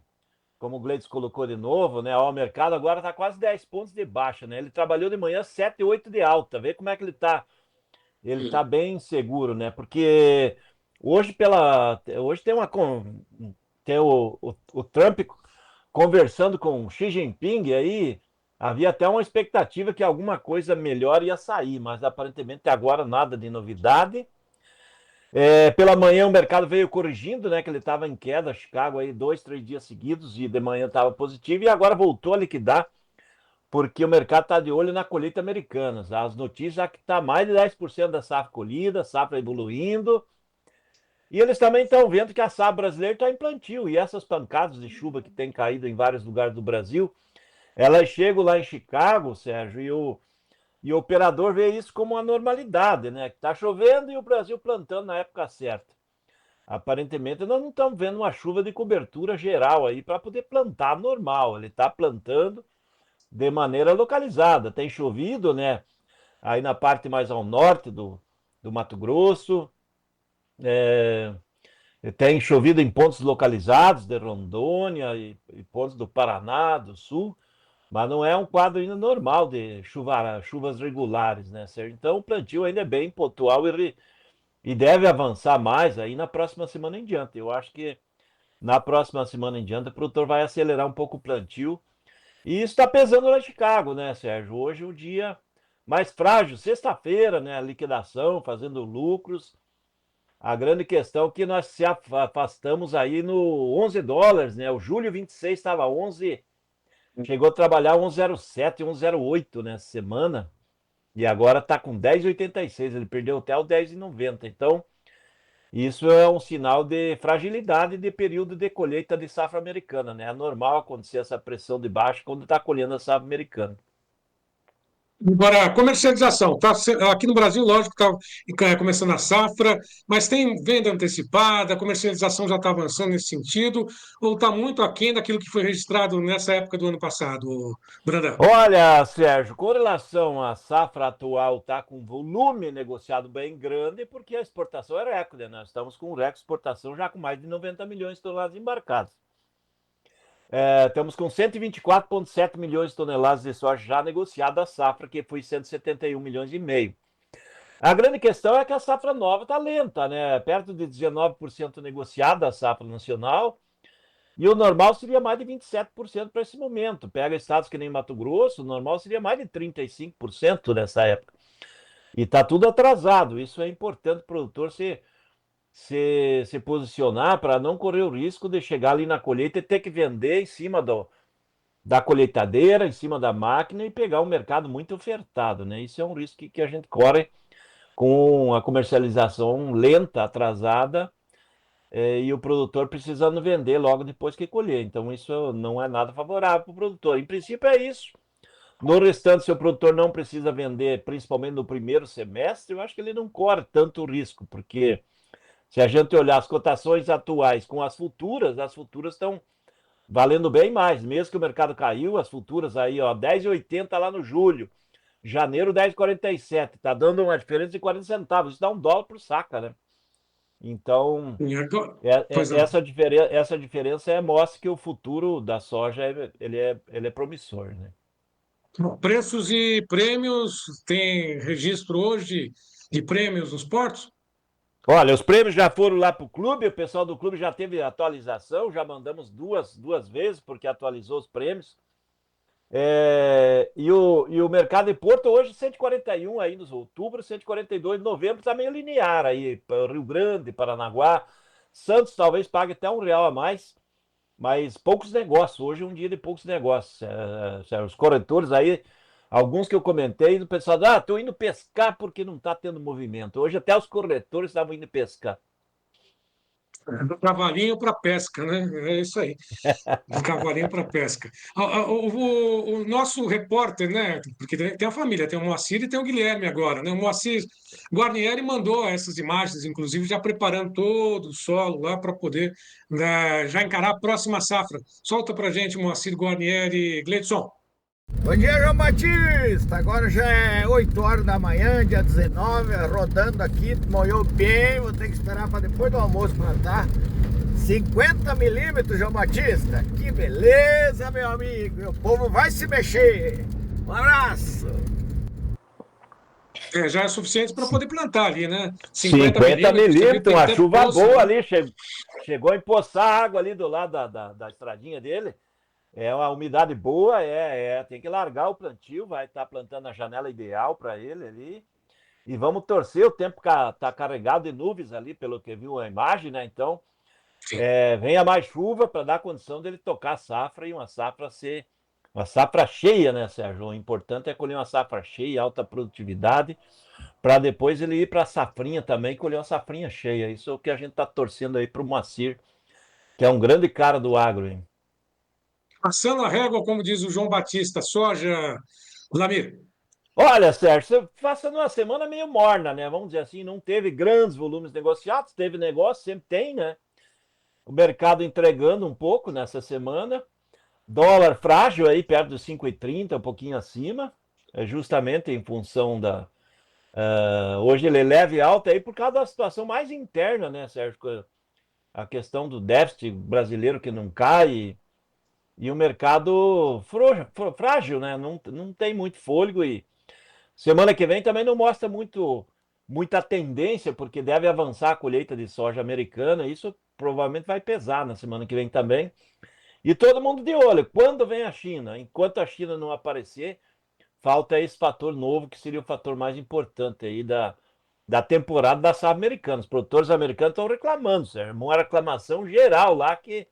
como o Gleides colocou de novo, né? O mercado agora está quase 10 pontos de baixa, né? Ele trabalhou de manhã 7, 8 de alta. Vê como é que ele está. Ele está bem seguro, né? Porque hoje hoje tem o Trump conversando com o Xi Jinping aí, havia até uma expectativa que alguma coisa melhor ia sair, mas aparentemente agora nada de novidade. Pela manhã o mercado veio corrigindo, né? Que ele estava em queda, Chicago aí 2, 3 dias seguidos e de manhã estava positivo e agora voltou a liquidar porque o mercado está de olho na colheita americana. As notícias é que está mais de 10% da safra colhida, safra evoluindo. E eles também estão vendo que a safra brasileira está em plantio. E essas pancadas de chuva que tem caído em vários lugares do Brasil, elas chegam lá em Chicago, Sérgio, e o operador vê isso como uma normalidade, né? Que está chovendo e o Brasil plantando na época certa. Aparentemente nós não estamos vendo uma chuva de cobertura geral aí para poder plantar normal. Ele está plantando de maneira localizada. Tem chovido, né? Aí na parte mais ao norte do Mato Grosso. Tem chovido em pontos localizados de Rondônia e pontos do Paraná, do Sul. Mas não é um quadro ainda normal de chuvas regulares, né, Sérgio? Então o plantio ainda é bem pontual e deve avançar mais aí na próxima semana em diante. Eu acho que na próxima semana em diante o produtor vai acelerar um pouco o plantio. E isso está pesando lá em Chicago, né, Sérgio? Hoje é o dia mais frágil, sexta-feira, né? A liquidação, fazendo lucros. A grande questão é que nós se afastamos aí no $11, né? O julho 26 estava 11, chegou a trabalhar 11,07, 11,08 nessa semana. E agora está com 10,86, ele perdeu até o 10,90. Então, isso é um sinal de fragilidade de período de colheita de safra americana, né? É normal acontecer essa pressão de baixo quando está colhendo a safra americana. Agora, comercialização. Aqui no Brasil, lógico, está começando a safra, mas tem venda antecipada, a comercialização já está avançando nesse sentido, ou está muito aquém daquilo que foi registrado nessa época do ano passado, Brandão? Olha, Sérgio, com relação à safra atual, tá com volume negociado bem grande, porque a exportação é recorde, né? Nós estamos com recorde exportação já com mais de 90 milhões de toneladas embarcadas. Estamos com 124,7 milhões de toneladas de soja já negociada a safra, que foi 171 milhões e meio. A grande questão é que a safra nova está lenta, né? Perto de 19% negociada a safra nacional, e o normal seria mais de 27% para esse momento. Pega estados que nem Mato Grosso, o normal seria mais de 35% nessa época. E está tudo atrasado. Isso é importante o produtor se posicionar para não correr o risco de chegar ali na colheita e ter que vender em cima da colheitadeira, em cima da máquina e pegar um mercado muito ofertado, né? Isso é um risco que a gente corre com a comercialização lenta, atrasada, e o produtor precisando vender logo depois que colher. Então isso não é nada favorável para o produtor. Em princípio é isso. No restante, se o produtor não precisa vender, principalmente no primeiro semestre, eu acho que ele não corre tanto risco, porque se a gente olhar as cotações atuais com as futuras estão valendo bem mais. Mesmo que o mercado caiu, as futuras aí, ó, 10,80 lá no julho. Janeiro, 10,47. Tá dando uma diferença de 40 centavos. Isso dá $1 por saca, né? Então, Pois não. essa diferença mostra que o futuro da soja ele é promissor, né? Preços e prêmios, tem registro hoje de prêmios nos portos? Olha, os prêmios já foram lá para o clube, o pessoal do clube já teve atualização, já mandamos duas vezes, porque atualizou os prêmios. E o mercado de Porto hoje 141 aí nos outubro, 142 em novembro, está meio linear aí, para Rio Grande, Paranaguá. Santos talvez pague até R$1 a mais, mas poucos negócios. Hoje é um dia de poucos negócios. Os corretores aí, alguns que eu comentei, o pessoal, estou indo pescar porque não está tendo movimento. Hoje até os corretores estavam indo pescar. Do cavalinho para pesca, né? É isso aí. Do cavalinho para pesca. O nosso repórter, né? Porque tem a família, tem o Moacir e tem o Guilherme agora, né? O Moacir Guarnieri mandou essas imagens, inclusive já preparando todo o solo lá para poder, né, já encarar a próxima safra. Solta para gente, Moacir Guarnieri, Gleidson. Bom dia, João Batista. Agora já é 8 horas da manhã, dia 19, rodando aqui, molhou bem, vou ter que esperar para depois do almoço plantar. 50 milímetros, João Batista. Que beleza, meu amigo. Meu povo vai se mexer. Um abraço. Já é suficiente para poder plantar ali, né? 50 milímetros, uma chuva boa ali, chegou a empoçar água ali do lado da estradinha dele. É uma umidade boa, tem que largar o plantio, vai estar plantando a janela ideal para ele ali. E vamos torcer, o tempo está carregado de nuvens ali, pelo que viu a imagem, né? Então, venha mais chuva para dar condição dele tocar a safra e uma safra ser uma safra cheia, né, Sérgio? O importante é colher uma safra cheia, alta produtividade, para depois ele ir para a safrinha também, colher uma safrinha cheia. Isso é o que a gente está torcendo aí para o Moacir, que é um grande cara do agro, hein? Passando a régua, como diz o João Batista, soja, Lamir. Olha, Sérgio, passando uma semana meio morna, né? Vamos dizer assim, não teve grandes volumes negociados, teve negócio, sempre tem, né? O mercado entregando um pouco nessa semana. Dólar frágil aí, perto dos 5,30, um pouquinho acima, justamente em função hoje ele é leve alta aí por causa da situação mais interna, né, Sérgio? A questão do déficit brasileiro que não cai e o mercado frágil, né? Não tem muito fôlego e semana que vem também não mostra muita tendência, porque deve avançar a colheita de soja americana. Isso provavelmente vai pesar na semana que vem também. E todo mundo de olho. Quando vem a China? Enquanto a China não aparecer, falta esse fator novo, que seria o fator mais importante aí da temporada da safra americana. Os produtores americanos estão reclamando, Sérgio. Uma reclamação geral lá que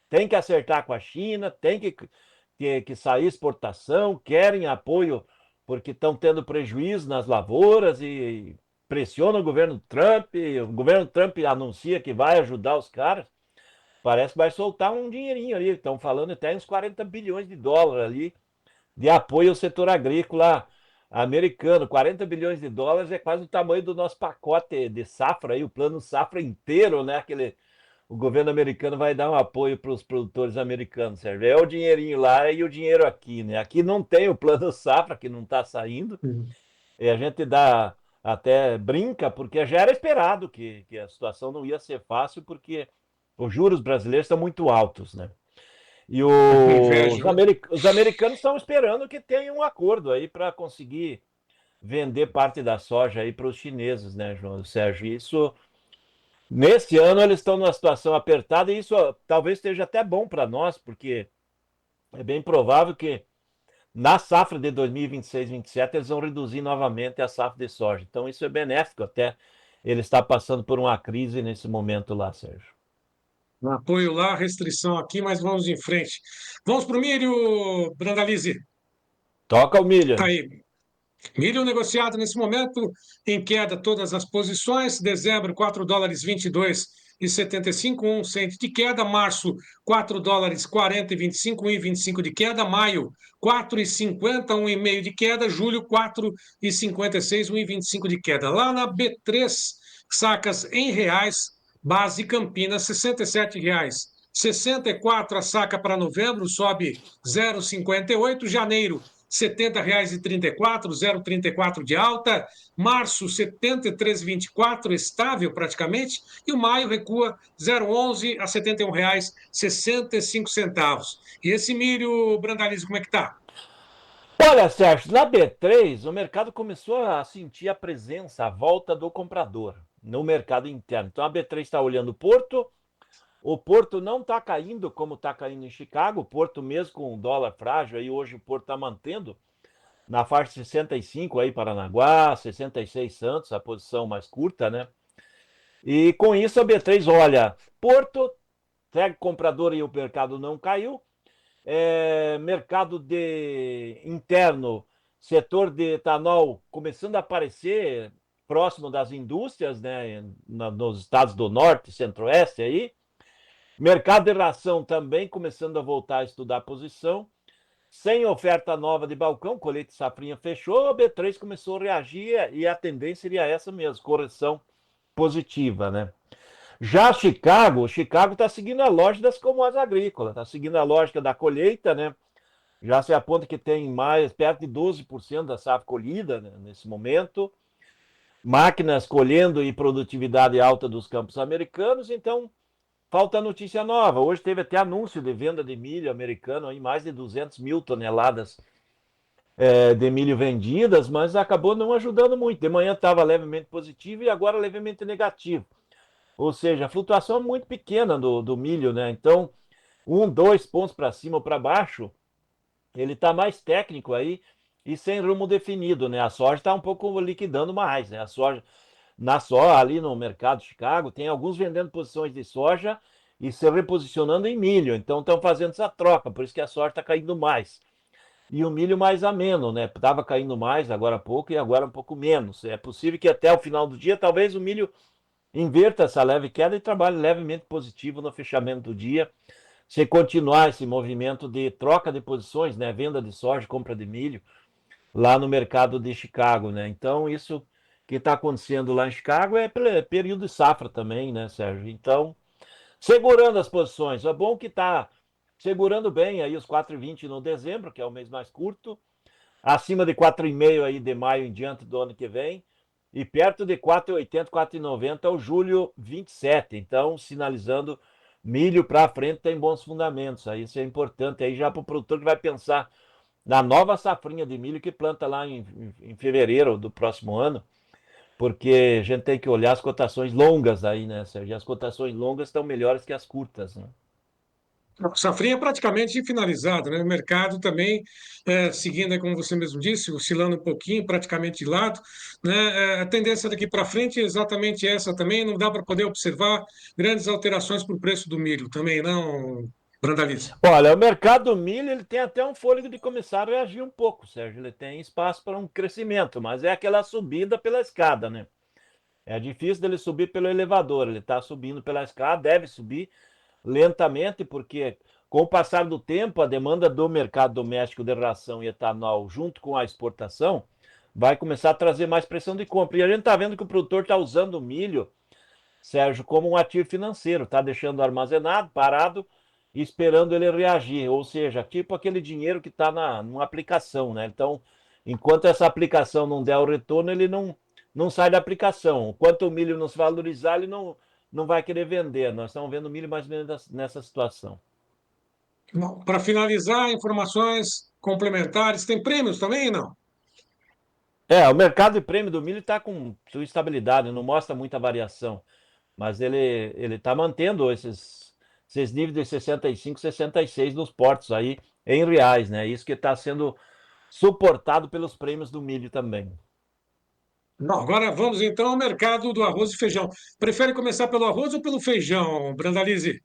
tem que acertar com a China, tem que sair exportação, querem apoio porque estão tendo prejuízo nas lavouras e pressiona o governo Trump. O governo Trump anuncia que vai ajudar os caras. Parece que vai soltar um dinheirinho ali. Estão falando até uns 40 bilhões de dólares ali de apoio ao setor agrícola americano, 40 bilhões de dólares é quase o tamanho do nosso pacote de safra, aí, o plano safra inteiro, né? O governo americano vai dar um apoio para os produtores americanos, Sérgio. É o dinheirinho lá e o dinheiro aqui, né? Aqui não tem o plano safra, que não está saindo, e a gente dá até brinca, porque já era esperado que a situação não ia ser fácil, porque os juros brasileiros estão muito altos, né? E os americanos estão esperando que tenha um acordo aí para conseguir vender parte da soja aí para os chineses, né, João Sérgio? Isso, nesse ano eles estão numa situação apertada e isso talvez esteja até bom para nós, porque é bem provável que na safra de 2026-27 eles vão reduzir novamente a safra de soja. Então isso é benéfico até ele está passando por uma crise nesse momento lá, Sérgio. Apoio lá, restrição aqui, mas vamos em frente. Vamos para o milho, Brandalize. Toca o milho. Tá aí. Milho negociado nesse momento em queda todas as posições. Dezembro, 4 dólares 22,75, 1 cento de queda. Março, 4 dólares 40,25, 1,25 de queda. Maio, 4,50, 1,5 de queda. Julho, 4,56, 1,25 de queda. Lá na B3, sacas em reais, base Campinas, R$ 67,00. 64 a saca para novembro, sobe 0,58. Janeiro, R$ 70,34, 0,34 de alta. Março, 73,24, estável praticamente. E o maio recua 0,11 a R$ 71,65. E esse milho, Brandalize, como é que tá? Olha, Sérgio, na B3 o mercado começou a sentir a presença, a volta do comprador no mercado interno. Então a B3 está olhando o Porto não está caindo como está caindo em Chicago, o Porto mesmo com o dólar frágil, aí hoje o Porto está mantendo na faixa 65 aí Paranaguá, 66 Santos, a posição mais curta, né? E com isso a B3 olha, Porto, segue comprador e o mercado não caiu, mercado interno, setor de etanol começando a aparecer próximo das indústrias, né, nos estados do norte, centro-oeste aí. Mercado de ração também começando a voltar a estudar a posição. Sem oferta nova de balcão, colheita safrinha fechou, a B3 começou a reagir e a tendência seria essa mesmo, correção positiva, né? Já Chicago está seguindo a lógica das commodities agrícolas, está seguindo a lógica da colheita, né? Já se aponta que tem mais, perto de 12% da safra colhida, né, nesse momento. Máquinas colhendo e produtividade alta dos campos americanos, então falta notícia nova. Hoje teve até anúncio de venda de milho americano, aí mais de 200 mil toneladas de milho vendidas, mas acabou não ajudando muito. De manhã estava levemente positivo e agora levemente negativo. Ou seja, a flutuação é muito pequena do milho, né? Então, 2 pontos para cima ou para baixo, ele está mais técnico aí e sem rumo definido, né? A soja está um pouco liquidando mais, né? A soja, ali no mercado de Chicago, tem alguns vendendo posições de soja e se reposicionando em milho. Então, estão fazendo essa troca, por isso que a soja está caindo mais. E o milho mais ameno, né? Estava caindo mais agora há pouco e agora um pouco menos. É possível que até o final do dia, talvez o milho inverta essa leve queda e trabalhe levemente positivo no fechamento do dia, se continuar esse movimento de troca de posições, né, venda de soja, compra de milho, lá no mercado de Chicago, né? Então, isso que está acontecendo lá em Chicago é período de safra também, né, Sérgio? Então, segurando as posições. É bom que está segurando bem aí os 4,20 no dezembro, que é o mês mais curto, acima de 4,5 aí de maio em diante do ano que vem, e perto de 4,80, 4,90 o julho 27. Então, sinalizando milho para frente tem bons fundamentos. Aí isso é importante aí já para o produtor que vai pensar na nova safrinha de milho que planta lá em fevereiro do próximo ano, porque a gente tem que olhar as cotações longas aí, né, Sérgio? As cotações longas estão melhores que as curtas, né? A safrinha é praticamente finalizada, né? O mercado também, seguindo, como você mesmo disse, oscilando um pouquinho, praticamente de lado, né? A tendência daqui para frente é exatamente essa também, não dá para poder observar grandes alterações para o preço do milho também, não, Brandalize? Olha, o mercado do milho ele tem até um fôlego de começar a reagir um pouco, Sérgio. Ele tem espaço para um crescimento, mas é aquela subida pela escada, né? É difícil dele subir pelo elevador, ele está subindo pela escada, deve subir lentamente, porque com o passar do tempo, a demanda do mercado doméstico de ração e etanol, junto com a exportação, vai começar a trazer mais pressão de compra. E a gente está vendo que o produtor está usando o milho, Sérgio, como um ativo financeiro, está deixando armazenado, parado, e esperando ele reagir. Ou seja, tipo aquele dinheiro que está numa aplicação, né? Então, enquanto essa aplicação não der o retorno, ele não sai da aplicação. Enquanto o milho não se valorizar, ele não vai querer vender. Nós estamos vendo o milho mais ou menos nessa situação. Para finalizar, informações complementares. Tem prêmios também, não? O mercado de prêmio do milho está com sua estabilidade, não mostra muita variação. Mas ele está mantendo esses níveis de 65, 66 nos portos aí, em reais, né? Isso que está sendo suportado pelos prêmios do milho também. Não, agora vamos então ao mercado do arroz e feijão. Prefere começar pelo arroz ou pelo feijão, Brandalize?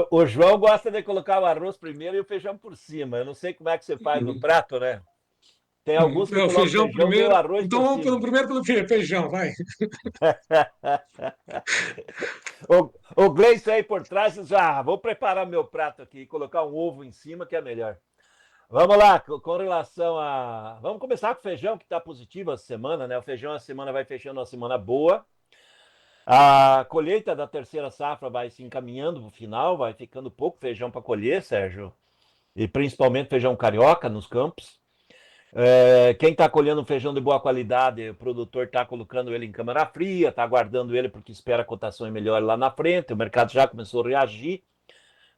O João gosta de colocar o arroz primeiro e o feijão por cima. Eu não sei como é que você faz no prato, né? Tem alguns que O colocam feijão feijão e o primeiro. arroz Então por vamos cima. primeiro pelo feijão, vai. O Gleison aí por trás diz, vou preparar meu prato aqui e colocar um ovo em cima que é melhor. Vamos lá, com relação a... Vamos começar com o feijão, que está positivo essa semana, né? O feijão essa semana vai fechando uma semana boa. A colheita da terceira safra vai se encaminhando para o final, vai ficando pouco feijão para colher, Sérgio. E principalmente feijão carioca nos campos. Quem está colhendo feijão de boa qualidade, o produtor está colocando ele em câmara fria, está aguardando ele porque espera cotações melhores lá na frente. O mercado já começou a reagir.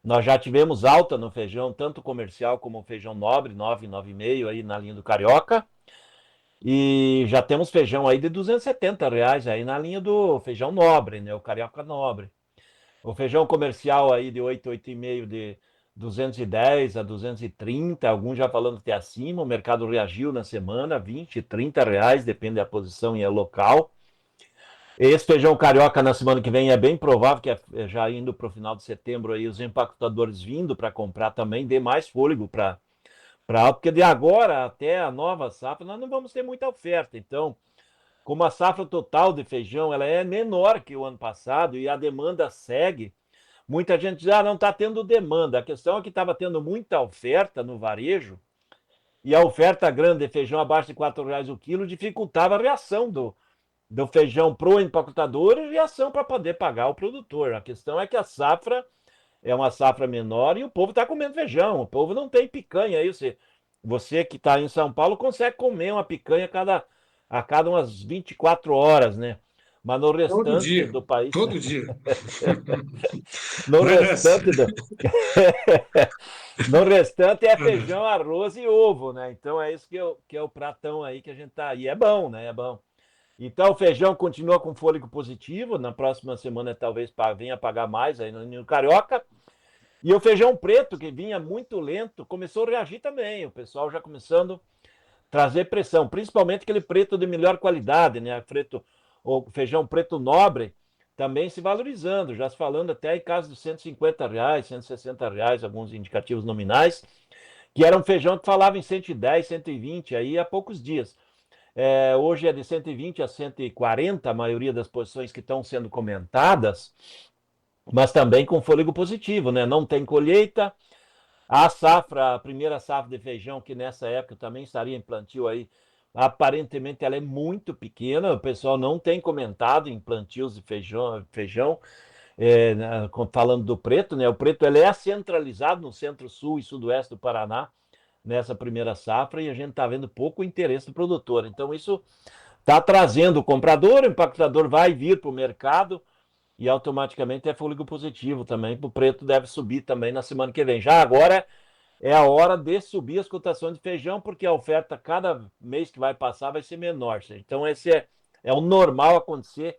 Nós já tivemos alta no feijão, tanto comercial como feijão nobre, 9, 9,5 aí na linha do carioca. E já temos feijão aí de R$ 270 aí na linha do feijão nobre, né? O carioca nobre. O feijão comercial aí de 8, 8,5 de 210 a 230, alguns já falando até acima. O mercado reagiu na semana, 20, R$ 30, depende da posição e é local. Esse feijão carioca na semana que vem é bem provável que já indo para o final de setembro aí os empacotadores vindo para comprar também dê mais fôlego para porque de agora até a nova safra nós não vamos ter muita oferta. Então, como a safra total de feijão ela é menor que o ano passado e a demanda segue, muita gente diz, não está tendo demanda. A questão é que estava tendo muita oferta no varejo e a oferta grande de feijão abaixo de R$ 4 o quilo dificultava a reação do feijão pro empacotador e reação para poder pagar o produtor. A questão é que a safra é uma safra menor e o povo está comendo feijão. O povo não tem picanha aí. Você que está em São Paulo consegue comer uma picanha a cada umas 24 horas, né? Mas no restante do país... Todo dia. No restante é feijão, arroz e ovo, né? Então é isso que é o pratão aí que a gente tá... E é bom, né? É bom. Então o feijão continua com fôlego positivo. Na próxima semana talvez venha pagar mais aí no carioca. E o feijão preto, que vinha muito lento, começou a reagir também. O pessoal já começando a trazer pressão, principalmente aquele preto de melhor qualidade, né? O feijão preto nobre também se valorizando, já se falando até em caso de R$ 150, R$ 160, alguns indicativos nominais, que era um feijão que falava em 110, 120 aí há poucos dias. Hoje é de 120 a 140 a maioria das posições que estão sendo comentadas, mas também com fôlego positivo, né? Não tem colheita. A primeira safra de feijão, que nessa época também estaria em plantio aí, aparentemente ela é muito pequena. O pessoal não tem comentado em plantios de feijão falando do preto, né? O preto ele é centralizado no centro-sul e sudoeste do Paraná nessa primeira safra e a gente está vendo pouco interesse do produtor. Então isso está trazendo o comprador, o empacotador vai vir para o mercado e automaticamente é fôlego positivo também. O preto deve subir também na semana que vem. Já agora é a hora de subir as cotações de feijão, porque a oferta cada mês que vai passar vai ser menor. Então esse é o normal acontecer.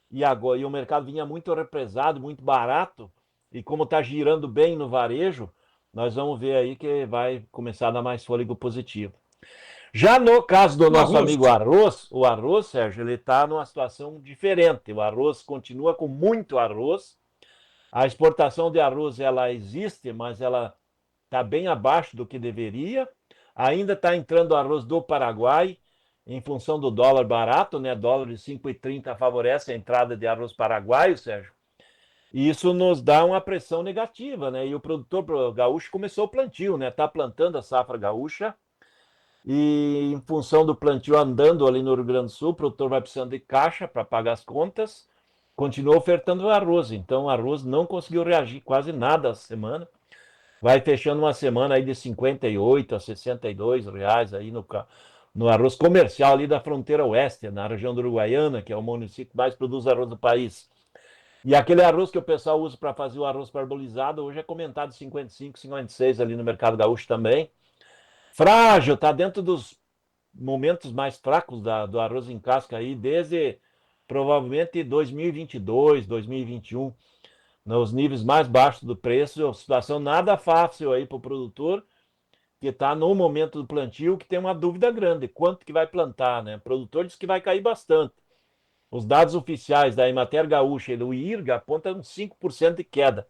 E agora o mercado vinha muito represado, muito barato, e como está girando bem no varejo, nós vamos ver aí que vai começar a dar mais fôlego positivo. Já no caso do nosso amigo arroz, o arroz, Sérgio, ele está numa situação diferente. O arroz continua com muito arroz. A exportação de arroz ela existe, mas ela está bem abaixo do que deveria. Ainda está entrando arroz do Paraguai, em função do dólar barato, né? Dólar de 5,30 favorece a entrada de arroz paraguaio, Sérgio. E isso nos dá uma pressão negativa, né? E o produtor gaúcho começou o plantio, né? Está plantando a safra gaúcha e em função do plantio andando ali no Rio Grande do Sul, o produtor vai precisando de caixa para pagar as contas, continua ofertando o arroz. Então o arroz não conseguiu reagir quase nada essa semana. Vai fechando uma semana aí de 58 a 62 reais aí no arroz comercial ali da fronteira oeste, na região do Uruguaiana, que é o município que mais produz arroz do país. E aquele arroz que o pessoal usa para fazer o arroz parbolizado, hoje é comentado 55, 56 ali no mercado gaúcho também. Frágil, está dentro dos momentos mais fracos do arroz em casca aí, desde provavelmente 2022, 2021, nos níveis mais baixos do preço, situação nada fácil aí para o produtor, que está no momento do plantio, que tem uma dúvida grande, quanto que vai plantar, né? O produtor diz que vai cair bastante. Os dados oficiais da Emater Gaúcha e do IRGA apontam 5% de queda.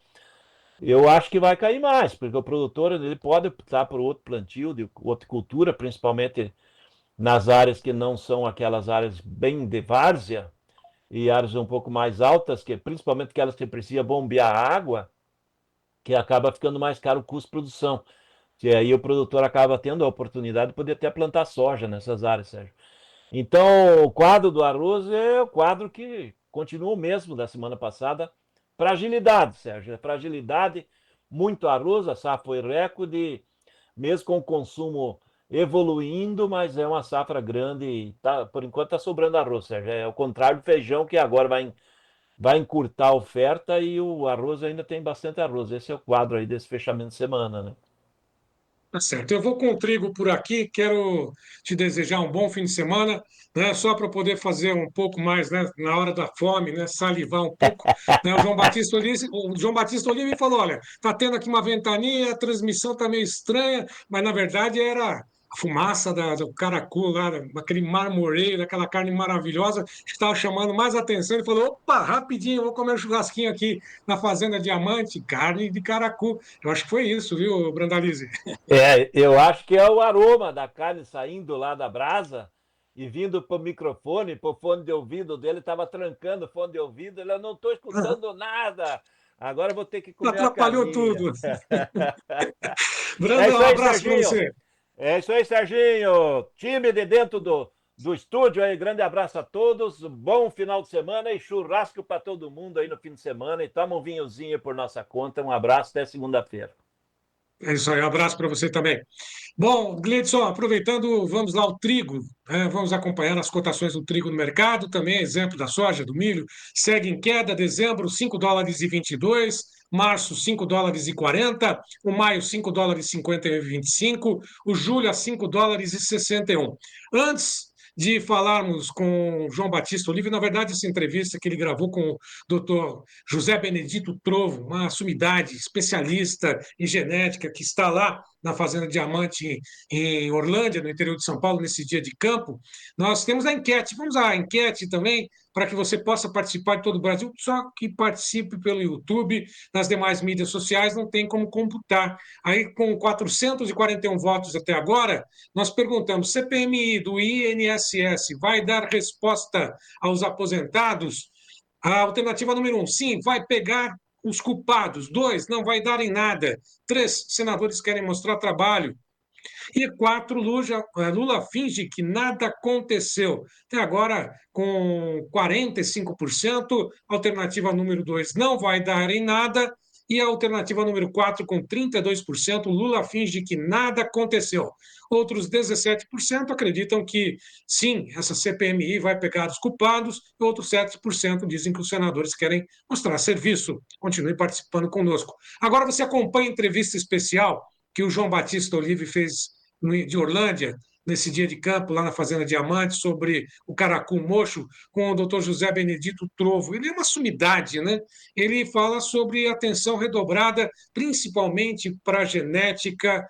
Eu acho que vai cair mais, porque o produtor ele pode optar por outro plantio, de outra cultura, principalmente nas áreas que não são aquelas áreas bem de várzea, e áreas um pouco mais altas, que principalmente aquelas que precisam bombear água, que acaba ficando mais caro o custo de produção. Que aí o produtor acaba tendo a oportunidade de poder até plantar soja nessas áreas, Sérgio. Então, o quadro do arroz é o quadro que continua o mesmo da semana passada. Fragilidade, Sérgio. Fragilidade, muito arroz, a safra foi recorde, mesmo com o consumo evoluindo, mas é uma safra grande e por enquanto está sobrando arroz, Sérgio. É o contrário do feijão, que agora vai encurtar a oferta e o arroz ainda tem bastante arroz. Esse é o quadro aí desse fechamento de semana, né? Tá certo. Eu vou com o trigo por aqui. Quero te desejar um bom fim de semana, né? Só para poder fazer um pouco mais, né? Na hora da fome, né? Salivar um pouco, né? O João Batista Olive me falou: olha, tá tendo aqui uma ventania, a transmissão tá meio estranha, mas na verdade era a fumaça do caracu lá, aquele marmoreio, aquela carne maravilhosa que estava chamando mais atenção. Ele falou: opa, rapidinho, eu vou comer um churrasquinho aqui na Fazenda Diamante, carne de caracu. Eu acho que foi isso, viu, Brandalize? Eu acho que é o aroma da carne saindo lá da brasa e vindo para o microfone, para o fone de ouvido dele, estava trancando o fone de ouvido, ele, eu não estou escutando nada. Agora eu vou ter que comer Atrapalhou a carninha. tudo. É Brandão, isso um aí, abraço para Serginho. você. É isso aí, Serginho. Time de dentro do estúdio aí, grande abraço a todos, bom final de semana e churrasco para todo mundo aí no fim de semana e toma um vinhozinho por nossa conta. Um abraço, até segunda-feira. É isso aí, um abraço para você também. Bom, Gleidson, aproveitando, vamos lá, o trigo, né? Vamos acompanhar as cotações do trigo no mercado, também exemplo da soja, do milho, segue em queda, dezembro, 5 dólares e 22, março, 5 dólares e 40, o maio, 5 dólares e 50 e 25, o julho, a 5 dólares e 61. Antes de falarmos com o João Batista Olive, na verdade, essa entrevista que ele gravou com o doutor José Benedito Trovo, uma sumidade, especialista em genética, que está lá na Fazenda Diamante, em Orlândia, no interior de São Paulo, nesse dia de campo, nós temos a enquete. Vamos à enquete também, para que você possa participar de todo o Brasil, só que participe pelo YouTube, nas demais mídias sociais, não tem como computar. Aí, com 441 votos até agora, nós perguntamos: CPMI do INSS vai dar resposta aos aposentados? A alternativa número 1, sim, vai pegar os culpados. 2, não vai dar em nada. 3, senadores querem mostrar trabalho. E 4, Lula finge que nada aconteceu. Até agora, com 45%, alternativa número 2 não vai dar em nada. E a alternativa número 4, com 32%, Lula finge que nada aconteceu. Outros 17% acreditam que, sim, essa CPMI vai pegar os culpados, e outros 7% dizem que os senadores querem mostrar serviço. Continue participando conosco. Agora você acompanha a entrevista especial que o João Batista Olive fez de Orlândia, nesse dia de campo, lá na Fazenda Diamante, sobre o caracu mocho, com o doutor José Benedito Trovo. Ele é uma sumidade, né? Ele fala sobre atenção redobrada, principalmente para a genética.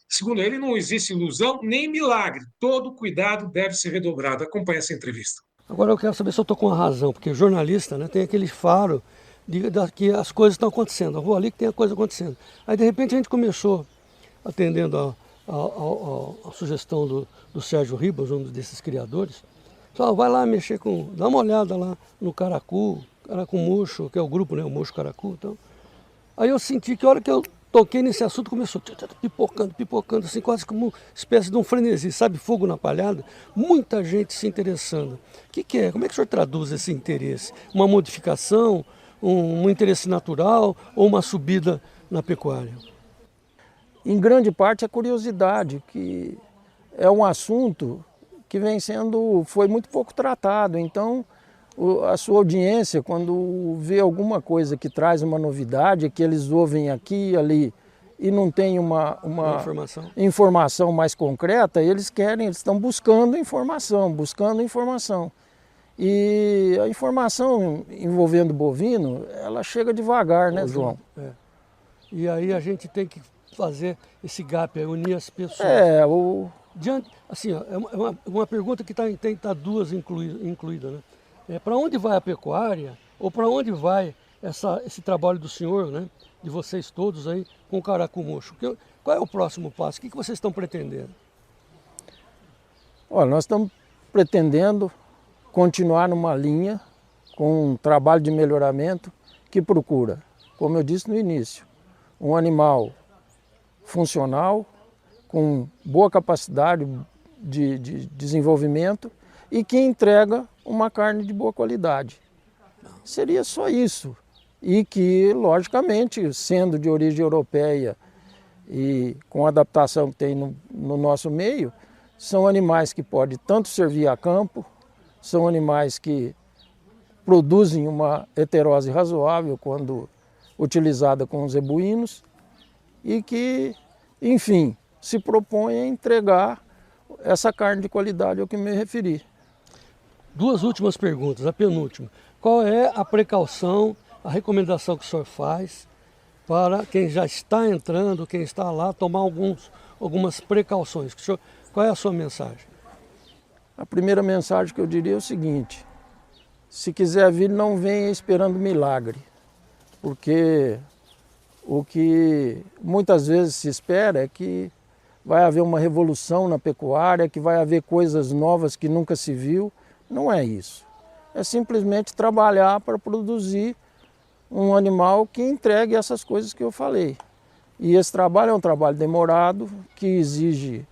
Segundo ele, não existe ilusão nem milagre. Todo cuidado deve ser redobrado. Acompanhe essa entrevista. Agora eu quero saber se eu estou com a razão, porque jornalista, né, tem aquele faro que as coisas estão acontecendo. Eu vou ali que tem a coisa acontecendo. Aí, de repente, a gente começou atendendo a sugestão do Sérgio Ribas, um desses criadores. Só vai lá mexer dá uma olhada lá no caracu, Caracu Mocho, que é o grupo, né, o Mocho Caracu. Então. Aí eu senti que a hora que eu toquei nesse assunto, começou pipocando, assim, quase como uma espécie de um frenesi, sabe, fogo na palhada. Muita gente se interessando. O que é? Como é que o senhor traduz esse interesse? Uma modificação, um interesse natural ou uma subida na pecuária? Em grande parte, a curiosidade, que é um assunto que foi muito pouco tratado. Então, a sua audiência, quando vê alguma coisa que traz uma novidade, que eles ouvem aqui e ali e não tem uma informação mais concreta, eles estão buscando informação. E a informação envolvendo bovino, ela chega devagar, né, João? É. E aí a gente tem que fazer esse gap, unir as pessoas. Assim, ó, é uma pergunta que tem que estar duas incluídas, né? Para onde vai a pecuária, ou para onde vai esse trabalho do senhor, né, de vocês todos aí, com o Caracu Mocho? Qual é o próximo passo? O que vocês estão pretendendo? Olha, nós estamos pretendendo continuar numa linha com um trabalho de melhoramento que procura, como eu disse no início, um animal funcional, com boa capacidade de desenvolvimento e que entrega uma carne de boa qualidade. Seria só isso. E que, logicamente, sendo de origem europeia e com a adaptação que tem no nosso meio, são animais que podem tanto servir a campo, são animais que produzem uma heterose razoável quando utilizada com os zebuínos e que, enfim, se propõe a entregar essa carne de qualidade ao que me referi. Duas últimas perguntas, a penúltima. Qual é a precaução, a recomendação que o senhor faz para quem já está entrando, quem está lá, tomar algumas precauções? Qual é a sua mensagem? A primeira mensagem que eu diria é o seguinte: se quiser vir, não venha esperando milagre, porque o que muitas vezes se espera é que vai haver uma revolução na pecuária, que vai haver coisas novas que nunca se viu. Não é isso. É simplesmente trabalhar para produzir um animal que entregue essas coisas que eu falei. E esse trabalho é um trabalho demorado, que exige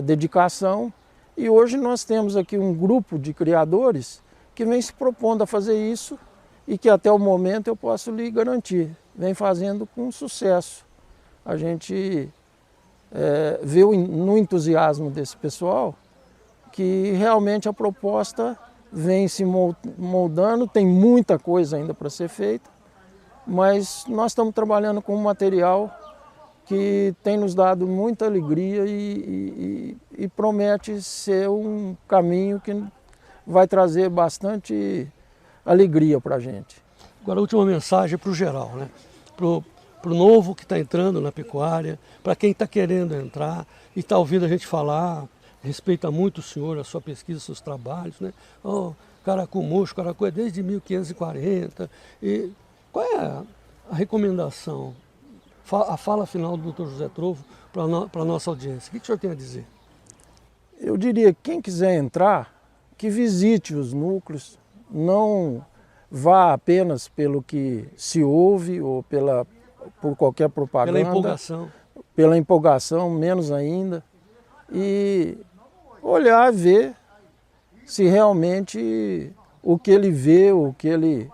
dedicação. E hoje nós temos aqui um grupo de criadores que vem se propondo a fazer isso e que até o momento eu posso lhe garantir, vem fazendo com sucesso. A gente vê no entusiasmo desse pessoal que realmente a proposta vem se moldando, tem muita coisa ainda para ser feita, mas nós estamos trabalhando com um material que tem nos dado muita alegria e promete ser um caminho que vai trazer bastante alegria para a gente. Agora, a última mensagem para o geral, né? Para o novo que está entrando na pecuária, para quem está querendo entrar e está ouvindo a gente falar, respeita muito o senhor, a sua pesquisa, os seus trabalhos, né? Oh, Caracu Mocho, Caracu é desde 1540. E qual é a recomendação, a fala final do Dr. José Trovo para a nossa audiência? O que o senhor tem a dizer? Eu diria que quem quiser entrar, que visite os núcleos, não vá apenas pelo que se ouve ou por qualquer propaganda. Pela empolgação, menos ainda. E olhar, ver se realmente o que ele vê, o que ele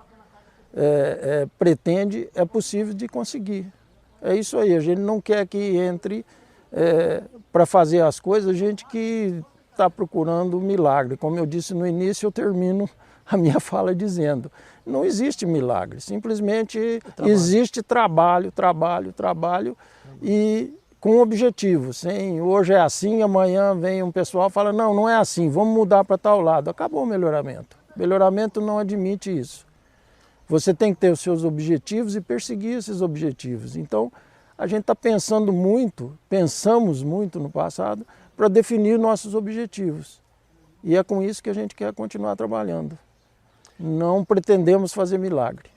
pretende é possível de conseguir. É isso aí, a gente não quer que entre para fazer as coisas, gente que está procurando milagre. Como eu disse no início, eu termino a minha fala dizendo, não existe milagre, simplesmente existe trabalho e com objetivo. Hoje é assim, amanhã vem um pessoal e fala, não é assim, vamos mudar para tal lado. Acabou o melhoramento. Melhoramento não admite isso. Você tem que ter os seus objetivos e perseguir esses objetivos. Então, a gente está pensamos muito no passado para definir nossos objetivos. E é com isso que a gente quer continuar trabalhando. Não pretendemos fazer milagre.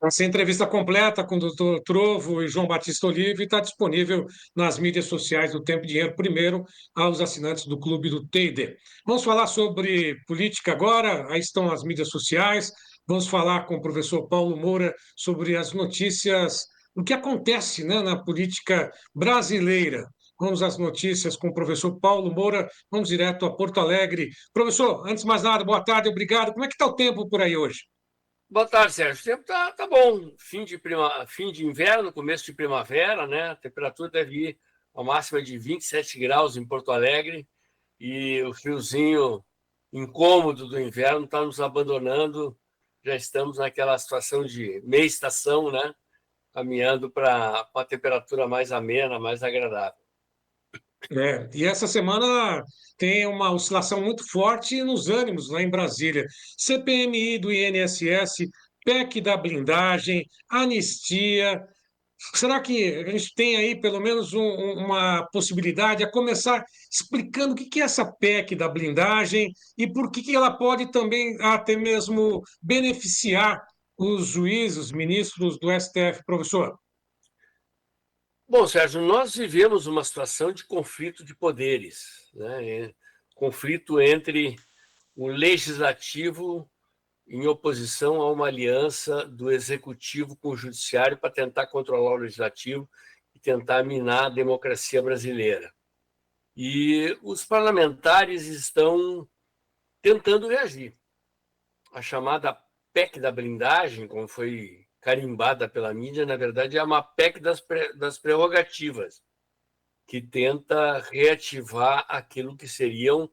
Essa entrevista completa com o Dr. Trovo e João Batista Olive está disponível nas mídias sociais do Tempo e Dinheiro, primeiro aos assinantes do Clube do TD. Vamos falar sobre política agora, aí estão as mídias sociais. Vamos falar com o professor Paulo Moura sobre as notícias, o que acontece, né, na política brasileira. Vamos às notícias com o professor Paulo Moura. Vamos direto a Porto Alegre. Professor, antes de mais nada, boa tarde, obrigado. Como é que está o tempo por aí hoje? Boa tarde, Sérgio. O tempo tá bom. Fim de inverno, começo de primavera, né? A temperatura deve ir a máxima de 27 graus em Porto Alegre e o friozinho incômodo do inverno está nos abandonando. Já estamos naquela situação de meia estação, né? Caminhando para uma temperatura mais amena, mais agradável. E essa semana tem uma oscilação muito forte nos ânimos lá em Brasília. CPMI do INSS, PEC da blindagem, anistia. Será que a gente tem aí pelo menos uma possibilidade a começar explicando o que é essa PEC da blindagem e por que ela pode também até mesmo beneficiar os juízes, os ministros do STF, professor? Bom, Sérgio, nós vivemos uma situação de conflito de poderes, né? Conflito entre o legislativo em oposição a uma aliança do executivo com o judiciário para tentar controlar o legislativo e tentar minar a democracia brasileira. E os parlamentares estão tentando reagir. A chamada PEC da blindagem, como foi carimbada pela mídia, na verdade é uma PEC das prerrogativas, que tenta reativar aquilo que seriam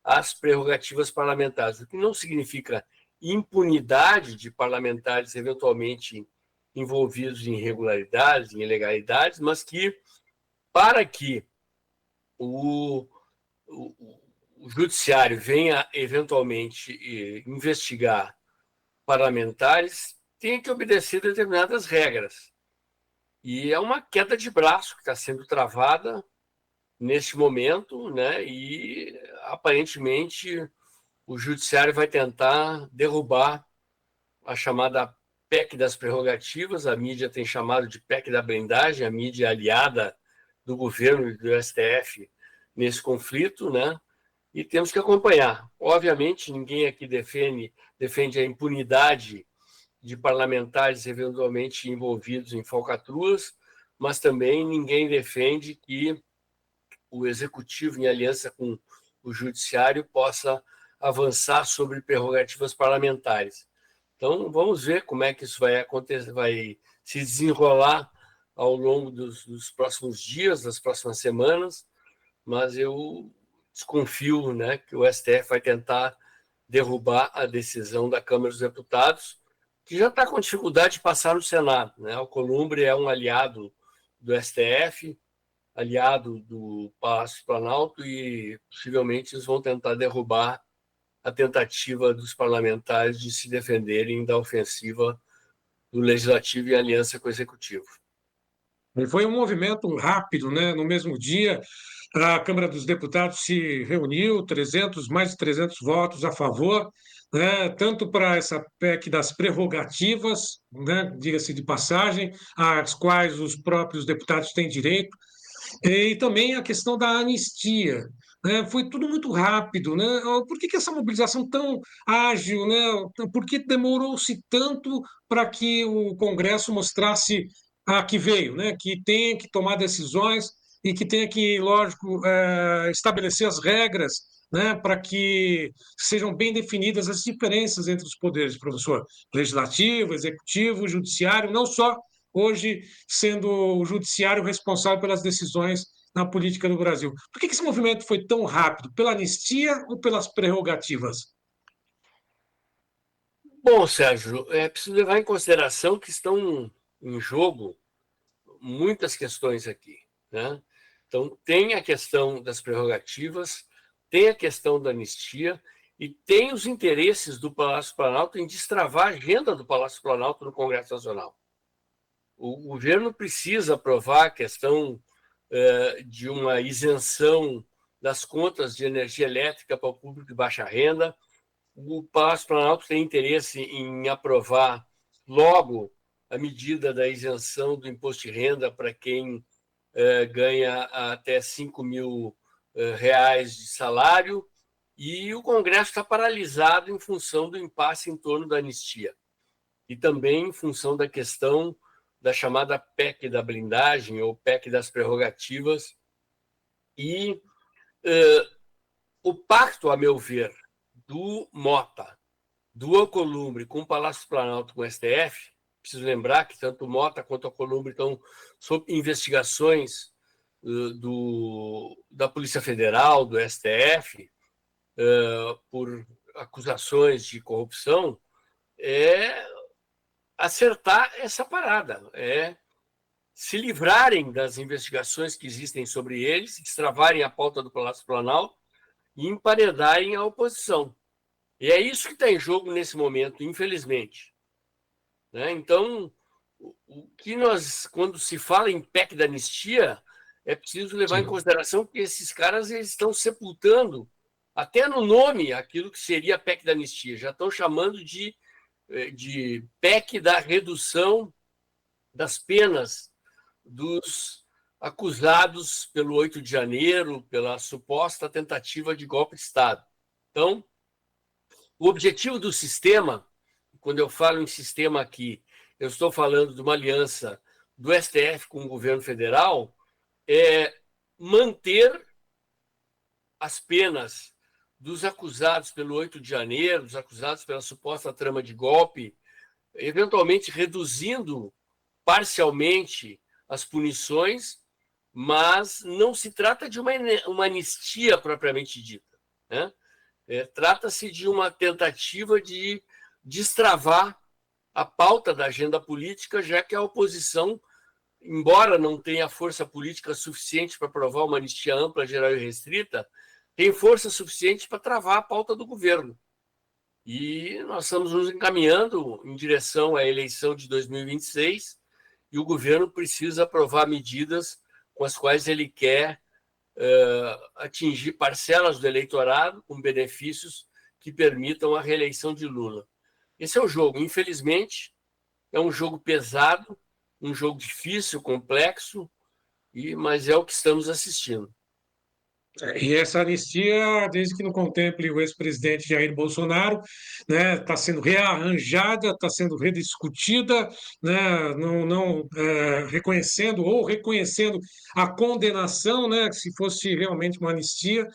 as prerrogativas parlamentares, o que não significa impunidade de parlamentares eventualmente envolvidos em irregularidades, em ilegalidades, mas que, para que o judiciário venha eventualmente investigar parlamentares, tem que obedecer determinadas regras. E é uma queda de braço que está sendo travada neste momento, né? E aparentemente o judiciário vai tentar derrubar a chamada PEC das prerrogativas, a mídia tem chamado de PEC da blindagem, a mídia aliada do governo e do STF nesse conflito, né? E temos que acompanhar. Obviamente, ninguém aqui defende a impunidade de parlamentares eventualmente envolvidos em falcatruas, mas também ninguém defende que o executivo, em aliança com o judiciário, possa avançar sobre prerrogativas parlamentares. Então, vamos ver como é que isso vai acontecer, vai se desenrolar ao longo dos próximos dias, das próximas semanas, mas eu desconfio, né, que o STF vai tentar derrubar a decisão da Câmara dos Deputados, que já está com dificuldade de passar no Senado, né? O Alcolumbre é um aliado do STF, aliado do Palácio Planalto, e possivelmente eles vão tentar derrubar a tentativa dos parlamentares de se defenderem da ofensiva do Legislativo em aliança com o Executivo. E foi um movimento rápido, né? No mesmo dia, a Câmara dos Deputados se reuniu, mais de 300 votos a favor, né? Tanto para essa PEC das prerrogativas, né? Diga-se de passagem, às quais os próprios deputados têm direito, e também a questão da anistia. Né? Foi tudo muito rápido. Né? Por que essa mobilização tão ágil? Né? Por que demorou-se tanto para que o Congresso mostrasse a que veio, né? Que tem que tomar decisões e que tenha que, lógico, estabelecer as regras, né? Para que sejam bem definidas as diferenças entre os poderes, professor, legislativo, executivo, judiciário, não só hoje sendo o judiciário responsável pelas decisões na política do Brasil. Por que esse movimento foi tão rápido? Pela anistia ou pelas prerrogativas? Bom, Sérgio, é preciso levar em consideração que estão em jogo muitas questões aqui, né? Então, tem a questão das prerrogativas, tem a questão da anistia e tem os interesses do Palácio Planalto em destravar a agenda do Palácio Planalto no Congresso Nacional. O governo precisa aprovar a questão de uma isenção das contas de energia elétrica para o público de baixa renda. O Palácio Planalto tem interesse em aprovar logo a medida da isenção do imposto de renda para quem ganha até 5 mil reais de salário, e o Congresso está paralisado em função do impasse em torno da anistia e também em função da questão da chamada PEC da blindagem ou PEC das prerrogativas. E o pacto, a meu ver, do Mota, do Alcolumbre com o Palácio do Planalto, com o STF, preciso lembrar que tanto o Mota quanto o Alcolumbre estão sob investigações da Polícia Federal, do STF, por acusações de corrupção, é acertar essa parada, é se livrarem das investigações que existem sobre eles, destravarem a pauta do Palácio Planalto e emparedarem a oposição. E é isso que está em jogo nesse momento, infelizmente. Né? Então, o que quando se fala em PEC da anistia, é preciso levar em consideração que esses caras eles estão sepultando, até no nome, aquilo que seria a PEC da anistia. Já estão chamando de PEC da redução das penas dos acusados pelo 8 de janeiro, pela suposta tentativa de golpe de Estado. Então, o objetivo do sistema, quando eu falo em sistema aqui, eu estou falando de uma aliança do STF com o governo federal, é manter as penas dos acusados pelo 8 de janeiro, dos acusados pela suposta trama de golpe, eventualmente reduzindo parcialmente as punições, mas não se trata de uma anistia propriamente dita, né? Trata-se de uma tentativa de destravar a pauta da agenda política, já que a oposição, embora não tenha força política suficiente para aprovar uma anistia ampla, geral e restrita, tem força suficiente para travar a pauta do governo. E nós estamos nos encaminhando em direção à eleição de 2026 e o governo precisa aprovar medidas com as quais ele quer atingir parcelas do eleitorado com benefícios que permitam a reeleição de Lula. Esse é o jogo. Infelizmente, é um jogo pesado, um jogo difícil, complexo, mas é o que estamos assistindo. E essa anistia, desde que não contemple o ex-presidente Jair Bolsonaro, né, está sendo rearranjada, está sendo rediscutida, né, não reconhecendo ou reconhecendo a condenação, né, se fosse realmente uma anistia,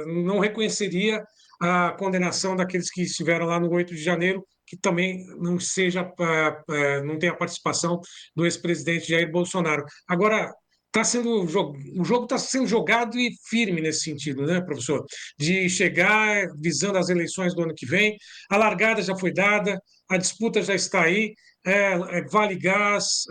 não reconheceria a condenação daqueles que estiveram lá no 8 de janeiro, que também não não tem a participação do ex-presidente Jair Bolsonaro. Agora, o jogo está sendo jogado e firme nesse sentido, né, professor? De chegar visando as eleições do ano que vem, a largada já foi dada, a disputa já está aí, vale gás,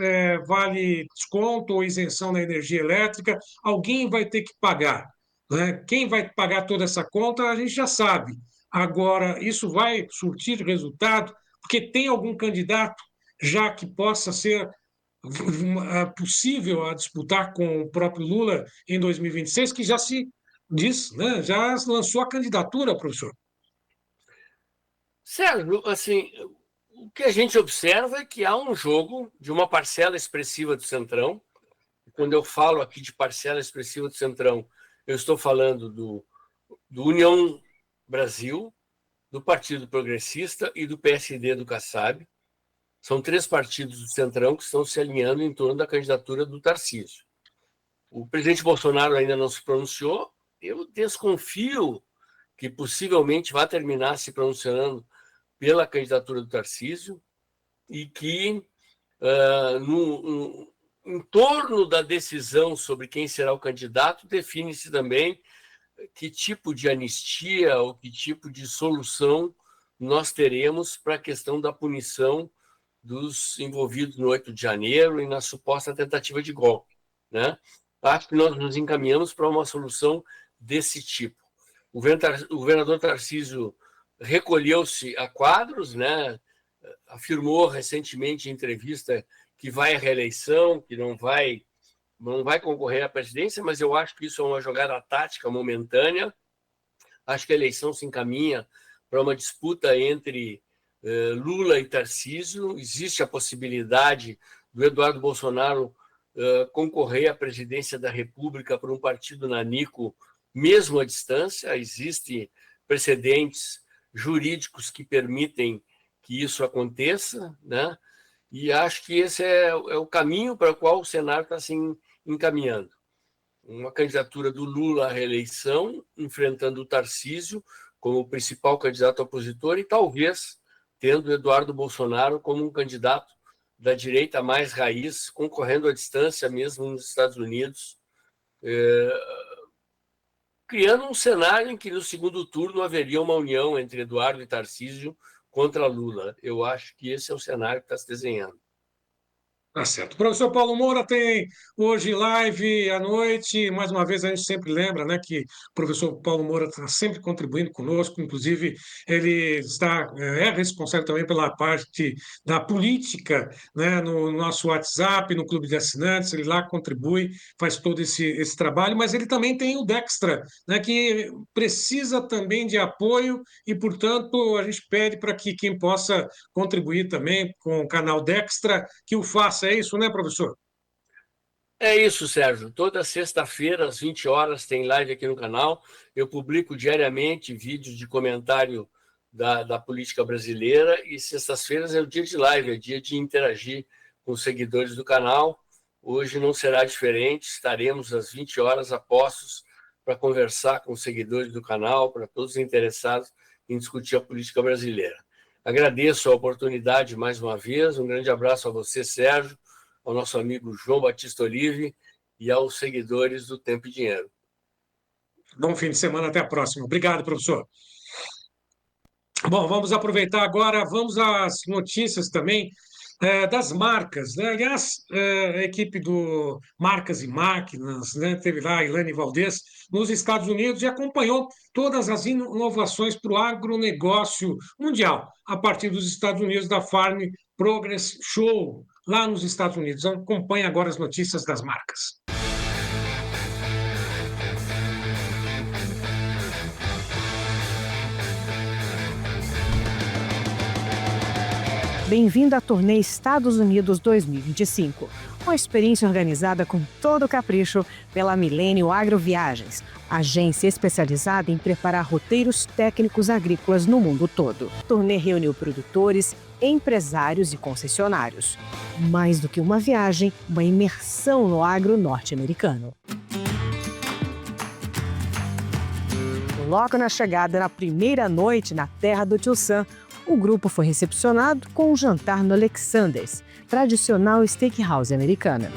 vale desconto ou isenção na energia elétrica, alguém vai ter que pagar, né? Quem vai pagar toda essa conta, a gente já sabe. Agora, isso vai surtir resultado, porque tem algum candidato já que possa ser possível a disputar com o próprio Lula em 2026, que já se diz, né, já lançou a candidatura, professor. Sérgio, assim, o que a gente observa é que há um jogo de uma parcela expressiva do Centrão. Quando eu falo aqui de parcela expressiva do Centrão, eu estou falando do União Brasil, do Partido Progressista e do PSD do Kassab. São 3 partidos do Centrão que estão se alinhando em torno da candidatura do Tarcísio. O presidente Bolsonaro ainda não se pronunciou. Eu desconfio que possivelmente vai terminar se pronunciando pela candidatura do Tarcísio e que, em torno da decisão sobre quem será o candidato, define-se também que tipo de anistia ou que tipo de solução nós teremos para a questão da punição dos envolvidos no 8 de janeiro e na suposta tentativa de golpe, né? Acho que nós nos encaminhamos para uma solução desse tipo. O governador Tarcísio recolheu-se a quadros, né? Afirmou recentemente em entrevista que vai à reeleição, que não vai concorrer à presidência, mas eu acho que isso é uma jogada tática momentânea. Acho que a eleição se encaminha para uma disputa entre Lula e Tarcísio. Existe a possibilidade do Eduardo Bolsonaro concorrer à presidência da República por um partido nanico, mesmo à distância. Existem precedentes jurídicos que permitem que isso aconteça, né? E acho que esse é o caminho para o qual o Senado está se encaminhando. Uma candidatura do Lula à reeleição, enfrentando o Tarcísio como principal candidato opositor e talvez tendo o Eduardo Bolsonaro como um candidato da direita mais raiz, concorrendo à distância mesmo nos Estados Unidos, criando um cenário em que no segundo turno haveria uma união entre Eduardo e Tarcísio contra Lula. Eu acho que esse é o cenário que está se desenhando. Tá certo. O professor Paulo Moura tem hoje live à noite. Mais uma vez, a gente sempre lembra, né, que o professor Paulo Moura está sempre contribuindo conosco. Inclusive, ele é responsável também pela parte da política, né, no nosso WhatsApp, no Clube de Assinantes. Ele lá contribui, faz todo esse trabalho, mas ele também tem o Dextra, né, que precisa também de apoio e, portanto, a gente pede para que quem possa contribuir também com o canal Dextra, que o faça. É isso, né, professor? É isso, Sérgio. Toda sexta-feira, às 20 horas, tem live aqui no canal. Eu publico diariamente vídeos de comentário da política brasileira e sextas-feiras é o dia de live, é dia de interagir com os seguidores do canal. Hoje não será diferente, estaremos às 20 horas a postos para conversar com os seguidores do canal, para todos os interessados em discutir a política brasileira. Agradeço a oportunidade mais uma vez, um grande abraço a você, Sérgio, ao nosso amigo João Batista Olive e aos seguidores do Tempo e Dinheiro. Bom fim de semana, até a próxima. Obrigado, professor. Bom, vamos aproveitar agora, vamos às notícias também das marcas, né? Aliás, a equipe do Marcas e Máquinas, né, teve lá a Ilane Valdez nos Estados Unidos e acompanhou todas as inovações para o agronegócio mundial, a partir dos Estados Unidos, da Farm Progress Show, lá nos Estados Unidos. Acompanhe agora as notícias das marcas. Bem-vindo à turnê Estados Unidos 2025, uma experiência organizada com todo o capricho pela Millennium Agroviagens, agência especializada em preparar roteiros técnicos agrícolas no mundo todo. A turnê reuniu produtores, empresários e concessionários. Mais do que uma viagem, uma imersão no agro norte-americano. Logo na chegada, na primeira noite na terra do Tio Sam, o grupo foi recepcionado com um jantar no Alexander's, tradicional steakhouse americana.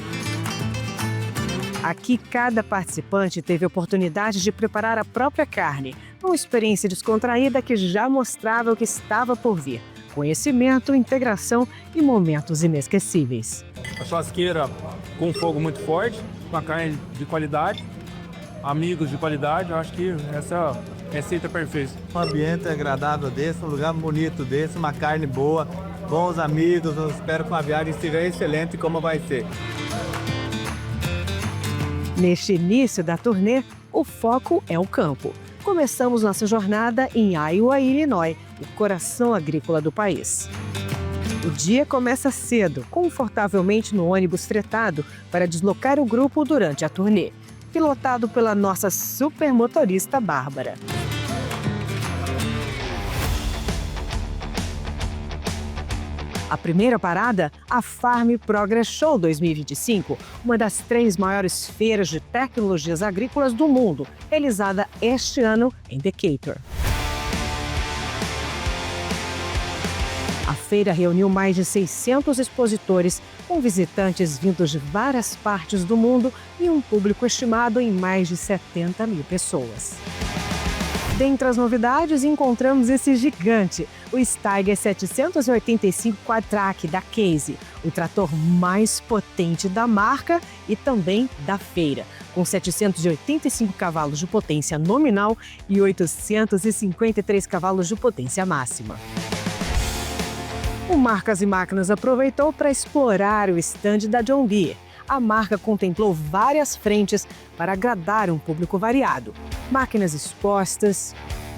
Aqui, cada participante teve a oportunidade de preparar a própria carne, uma experiência descontraída que já mostrava o que estava por vir. Conhecimento, integração e momentos inesquecíveis. A churrasqueira com fogo muito forte, com a carne de qualidade, amigos de qualidade, eu acho que essa é a receita perfeita. Um ambiente agradável desse, um lugar bonito desse, uma carne boa, bons amigos, eu espero que uma viagem seja excelente como vai ser. Neste início da turnê, o foco é o campo. Começamos nossa jornada em Iowa, Illinois, o coração agrícola do país. O dia começa cedo, confortavelmente no ônibus fretado para deslocar o grupo durante a turnê, pilotado pela nossa supermotorista Bárbara. A primeira parada, a Farm Progress Show 2025, uma das 3 maiores feiras de tecnologias agrícolas do mundo, realizada este ano em Decatur. A feira reuniu mais de 600 expositores, com visitantes vindos de várias partes do mundo e um público estimado em mais de 70 mil pessoas. Dentre as novidades, encontramos esse gigante, o Steiger 785 Quadtrac da Case, o trator mais potente da marca e também da feira, com 785 cavalos de potência nominal e 853 cavalos de potência máxima. O Marcas e Máquinas aproveitou para explorar o estande da John Deere. A marca contemplou várias frentes para agradar um público variado. Máquinas expostas,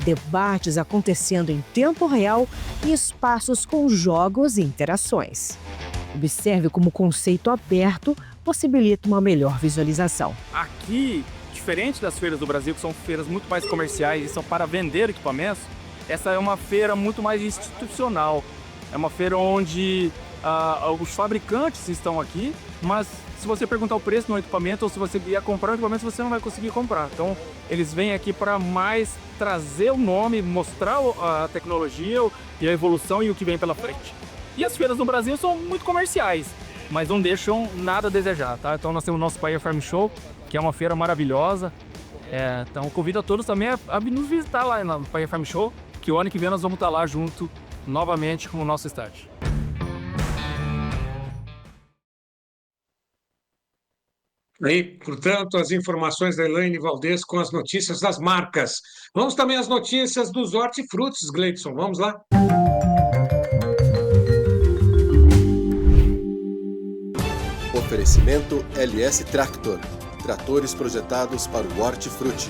debates acontecendo em tempo real e espaços com jogos e interações. Observe como o conceito aberto possibilita uma melhor visualização. Aqui, diferente das feiras do Brasil, que são feiras muito mais comerciais e são para vender equipamentos, essa é uma feira muito mais institucional. É uma feira onde os fabricantes estão aqui, mas se você perguntar o preço do equipamento ou se você vier comprar um equipamento, você não vai conseguir comprar. Então, eles vêm aqui para mais trazer o nome, mostrar a tecnologia e a evolução e o que vem pela frente. E as feiras no Brasil são muito comerciais, mas não deixam nada a desejar, tá? Então, nós temos o nosso Pioneer Farm Show, que é uma feira maravilhosa. Então, convido a todos também a nos visitar lá no Pioneer Farm Show, que o ano que vem nós vamos estar lá junto novamente com o nosso stand. Aí, portanto, as informações da Elaine Valdez com as notícias das marcas. Vamos também às notícias dos hortifrutis, Gleidson. Vamos lá? Oferecimento LS Tractor. Tratores projetados para o hortifruti.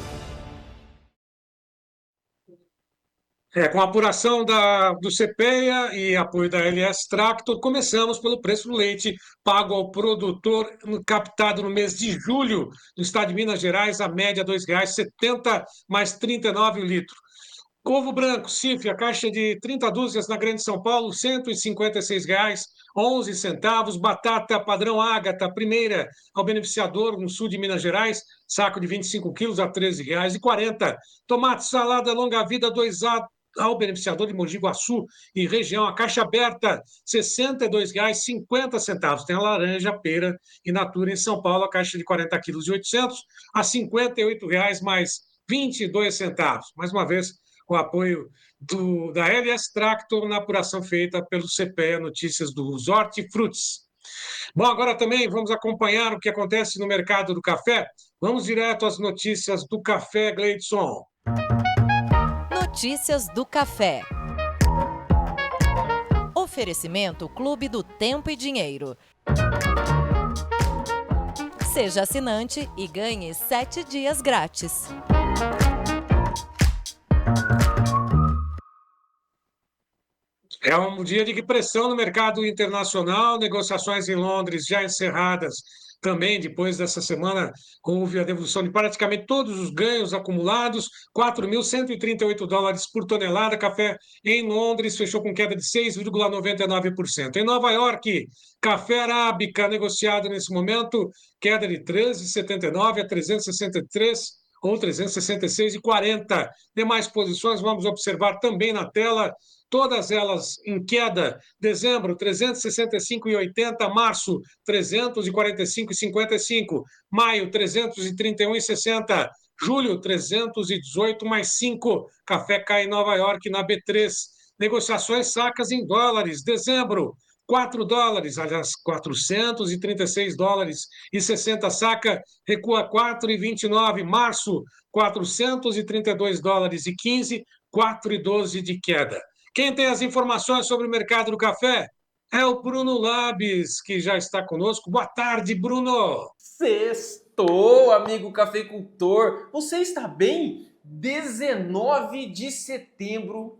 Com a apuração do CPEA e apoio da LS Tractor, começamos pelo preço do leite pago ao produtor captado no mês de julho no estado de Minas Gerais, a média R$ 2,70 mais 39 o litro. Ovo branco, CIF, a caixa de 30 dúzias na Grande São Paulo, R$ 156,11. Batata padrão Ágata, primeira ao beneficiador no sul de Minas Gerais, saco de 25 quilos a R$ 13,40. Tomate salada longa vida 2A ao beneficiador de Mogi Guaçu e região, a caixa aberta, R$ 62,50. Tem a laranja, pera e natura em São Paulo, a caixa de 40 quilos e 800 a R$ 58,00 mais 22 centavos. Mais uma vez, o apoio da LS Tractor na apuração feita pelo CPEA Notícias dos Hortifrutis. Bom, agora também vamos acompanhar o que acontece no mercado do café. Vamos direto às notícias do café, Gleidson. Notícias do café. Oferecimento Clube do Tempo e Dinheiro. Seja assinante e ganhe 7 dias grátis. É um dia de pressão no mercado internacional, negociações em Londres já encerradas também depois dessa semana, houve a devolução de praticamente todos os ganhos acumulados, $4.138 por tonelada. Café em Londres fechou com queda de 6,99%. Em Nova York, café arábica negociado nesse momento, queda de 13,79 a 363 ou 366,40. Demais posições vamos observar também na tela, todas elas em queda. Dezembro, 365,80. Março, 345,55. Maio, 331,60. Julho, 318 mais 5. Café cai em Nova York na B3. Negociações sacas em dólares. Dezembro, $4, aliás, $436,60. Saca recua 4,29. Março, $432,15. 4,12 de queda. Quem tem as informações sobre o mercado do café é o Bruno Labis, que já está conosco. Boa tarde, Bruno. Sextou, amigo cafeicultor. Você está bem? 19 de setembro.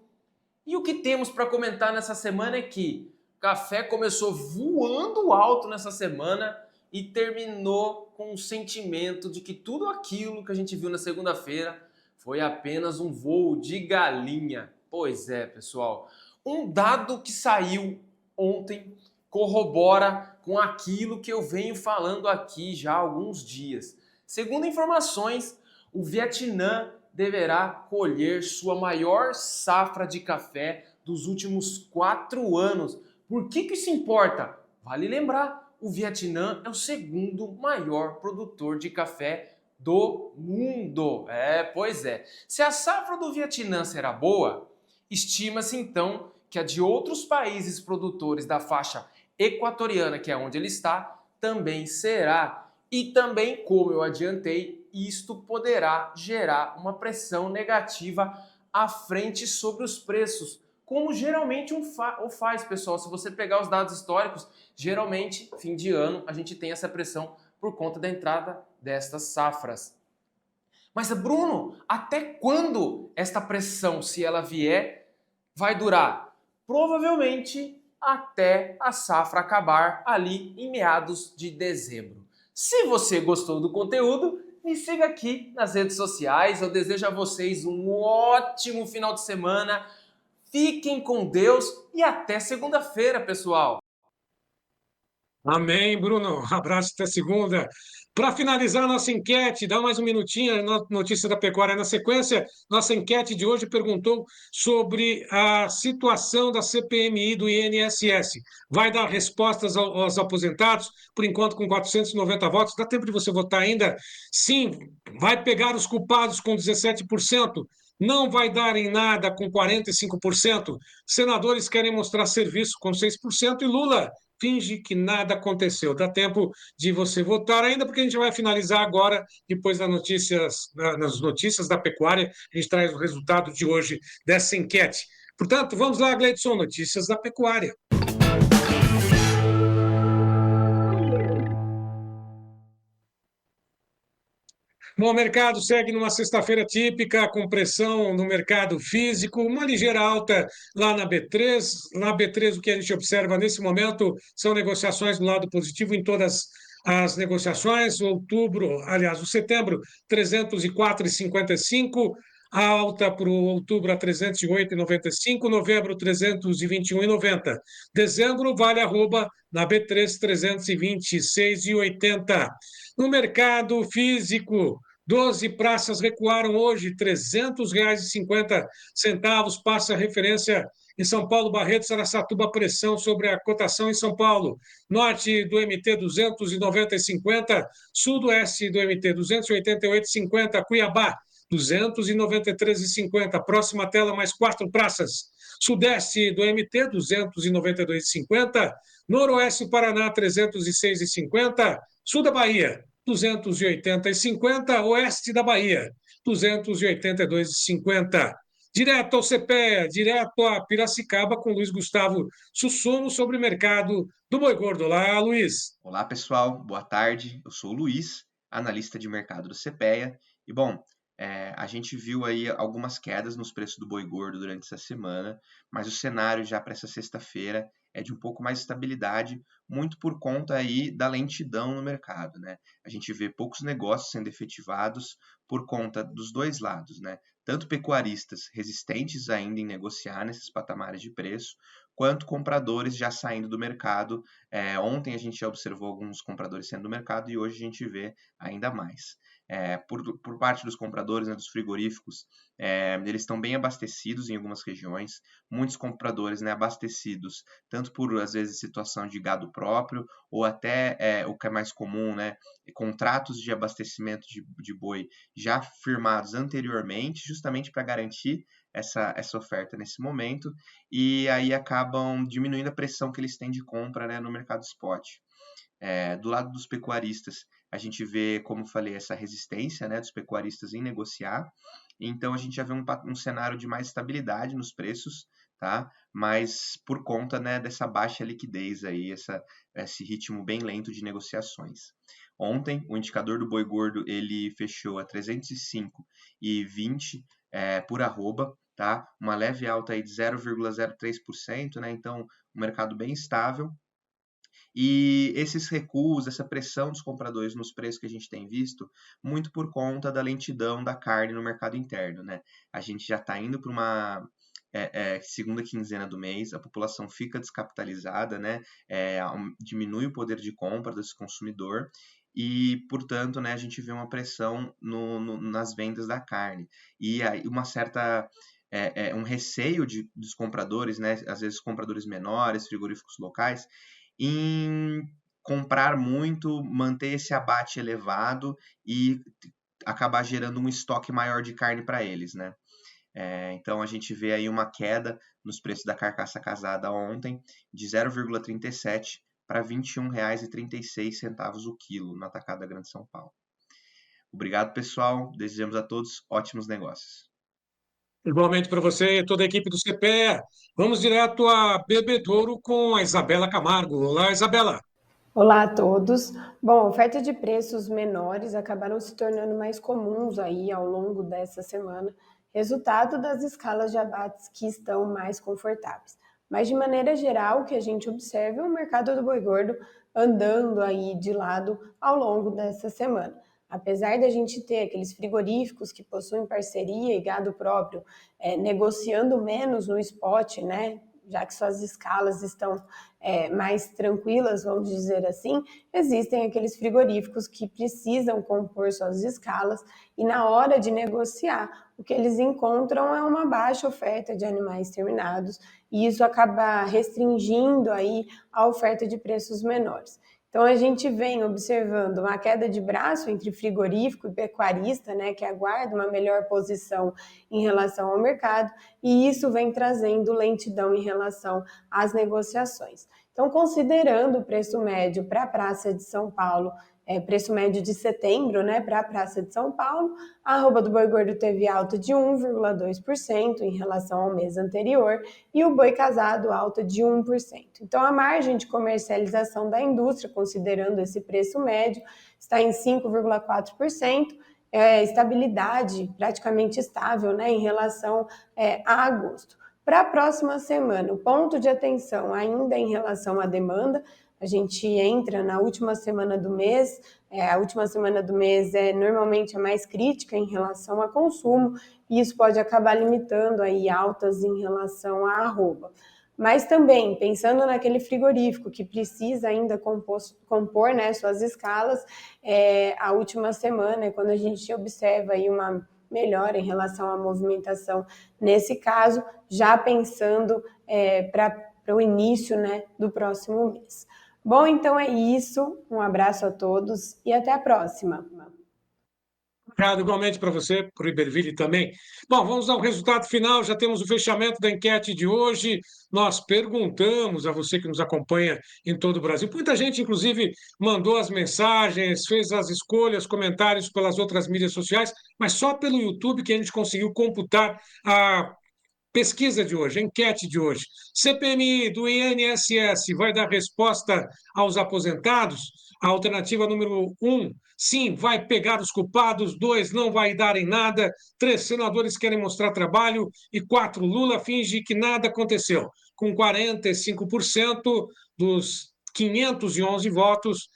E o que temos para comentar nessa semana é que o café começou voando alto nessa semana e terminou com o sentimento de que tudo aquilo que a gente viu na segunda-feira foi apenas um voo de galinha. Pois é, pessoal. Um dado que saiu ontem corrobora com aquilo que eu venho falando aqui já há alguns dias. Segundo informações, o Vietnã deverá colher sua maior safra de café dos últimos 4 anos. Por que isso importa? Vale lembrar, o Vietnã é o segundo maior produtor de café do mundo. Pois é. Se a safra do Vietnã será boa, estima-se então que a de outros países produtores da faixa equatoriana, que é onde ele está, também será. E também, como eu adiantei, isto poderá gerar uma pressão negativa à frente sobre os preços, como geralmente o faz, pessoal. Se você pegar os dados históricos, geralmente, fim de ano, a gente tem essa pressão por conta da entrada destas safras. Mas, Bruno, até quando esta pressão, se ela vier, vai durar? Provavelmente até a safra acabar ali em meados de dezembro. Se você gostou do conteúdo, me siga aqui nas redes sociais. Eu desejo a vocês um ótimo final de semana. Fiquem com Deus e até segunda-feira, pessoal. Amém, Bruno. Abraço até segunda. Para finalizar a nossa enquete, dá mais um minutinho, notícia da pecuária na sequência. Nossa enquete de hoje perguntou sobre a situação da CPMI do INSS. Vai dar respostas aos aposentados, por enquanto com 490 votos. Dá tempo de você votar ainda? Sim, vai pegar os culpados com 17%. Não vai dar em nada com 45%. Senadores querem mostrar serviço com 6% e Lula finge que nada aconteceu. Dá tempo de você votar ainda, porque a gente vai finalizar agora, depois das notícias da pecuária, a gente traz o resultado de hoje dessa enquete. Portanto, vamos lá, Gleidson, notícias da pecuária. Bom, o mercado segue numa sexta-feira típica, com pressão no mercado físico, uma ligeira alta lá na B3. Na B3, o que a gente observa nesse momento são negociações do lado positivo em todas as negociações. O setembro, 304,55. A alta para o outubro a 308,95, novembro 321,90. Dezembro vale arroba na B3 326,80. No mercado físico, 12 praças recuaram hoje, R$ 300,50, passa a referência em São Paulo, Barretos, Araçatuba, pressão sobre a cotação em São Paulo. Norte do MT 290,50, Sudoeste do MT 288,50, Cuiabá 293,50. Próxima tela, mais 4 praças. Sudeste do MT 292,50, Noroeste do Paraná 306,50, Sul da Bahia 280,50, Oeste da Bahia 282,50. Direto ao CPEA, direto a Piracicaba, com Luiz Gustavo Sussumo sobre o mercado do boi gordo. Olá, Luiz. Olá, pessoal. Boa tarde. Eu sou o Luiz, analista de mercado do CPEA. E, bom, a gente viu aí algumas quedas nos preços do boi gordo durante essa semana, mas o cenário já para essa sexta-feira é de um pouco mais estabilidade, muito por conta aí da lentidão no mercado, né? A gente vê poucos negócios sendo efetivados por conta dos dois lados, né? Tanto pecuaristas resistentes ainda em negociar nesses patamares de preço, quanto compradores já saindo do mercado. Ontem a gente já observou alguns compradores saindo do mercado e hoje a gente vê ainda mais. Por parte dos compradores, né, dos frigoríficos, eles estão bem abastecidos em algumas regiões, muitos compradores, né, abastecidos, tanto por, às vezes, situação de gado próprio, ou até o que é mais comum, né, contratos de abastecimento de boi já firmados anteriormente, justamente para garantir essa oferta nesse momento, e aí acabam diminuindo a pressão que eles têm de compra, né, no mercado spot. Do lado dos pecuaristas, a gente vê, como falei, essa resistência, né, dos pecuaristas em negociar. Então, a gente já vê um cenário de mais estabilidade nos preços, tá? Mas por conta, né, dessa baixa liquidez aí, esse ritmo bem lento de negociações. Ontem, o indicador do boi gordo, ele fechou a 305,20 por arroba, tá? Uma leve alta aí de 0,03%, né? Então, um mercado bem estável. E esses recuos, essa pressão dos compradores nos preços que a gente tem visto, muito por conta da lentidão da carne no mercado interno, né? A gente já está indo para uma segunda quinzena do mês, a população fica descapitalizada, né? Diminui o poder de compra desse consumidor e, portanto, né, a gente vê uma pressão nas vendas da carne. E aí uma certa... um receio dos compradores, né? Às vezes compradores menores, frigoríficos locais, em comprar muito, manter esse abate elevado e acabar gerando um estoque maior de carne para eles, né? Então, a gente vê aí uma queda nos preços da carcaça casada ontem de 0,37 para R$ 21,36 o quilo na Atacada Grande São Paulo. Obrigado, pessoal. Desejamos a todos ótimos negócios. Igualmente para você e toda a equipe do CPEA. Vamos direto a Bebedouro com a Isabela Camargo. Olá, Isabela. Olá a todos. Bom, a oferta de preços menores acabaram se tornando mais comuns aí ao longo dessa semana, resultado das escalas de abates que estão mais confortáveis. Mas de maneira geral, o que a gente observa é o mercado do boi gordo andando aí de lado ao longo dessa semana. Apesar da gente ter aqueles frigoríficos que possuem parceria e gado próprio negociando menos no spot, né? Já que suas escalas estão mais tranquilas, vamos dizer assim, existem aqueles frigoríficos que precisam compor suas escalas e na hora de negociar, o que eles encontram é uma baixa oferta de animais terminados e isso acaba restringindo aí a oferta de preços menores. Então, a gente vem observando uma queda de braço entre frigorífico e pecuarista, né, que aguarda uma melhor posição em relação ao mercado, e isso vem trazendo lentidão em relação às negociações. Então, considerando o preço médio para a Praça de São Paulo, preço médio de setembro, né, para a Praça de São Paulo, a arroba do boi gordo teve alta de 1,2% em relação ao mês anterior e o boi casado alta de 1%. Então, a margem de comercialização da indústria, considerando esse preço médio, está em 5,4%, estabilidade praticamente estável, né, em relação a agosto. Para a próxima semana, o ponto de atenção ainda em relação à demanda, a gente entra na última semana do mês, a última semana do mês é normalmente a mais crítica em relação a consumo, e isso pode acabar limitando aí altas em relação à arroba. Mas também, pensando naquele frigorífico que precisa ainda compor né, suas escalas, a última semana é quando a gente observa aí uma melhora em relação à movimentação, nesse caso, já pensando para o início né, do próximo mês. Bom, então é isso. Um abraço a todos e até a próxima. Obrigado igualmente para você, para o Iberville também. Bom, vamos ao resultado final. Já temos o fechamento da enquete de hoje. Nós perguntamos a você que nos acompanha em todo o Brasil. Muita gente, inclusive, mandou as mensagens, fez as escolhas, comentários pelas outras mídias sociais, mas só pelo YouTube que a gente conseguiu computar a pesquisa de hoje, a enquete de hoje. CPMI do INSS vai dar resposta aos aposentados? A alternativa número 1, sim, vai pegar os culpados. 2, não vai dar em nada. 3, senadores querem mostrar trabalho. E 4, Lula finge que nada aconteceu. Com 45% dos 511 votos,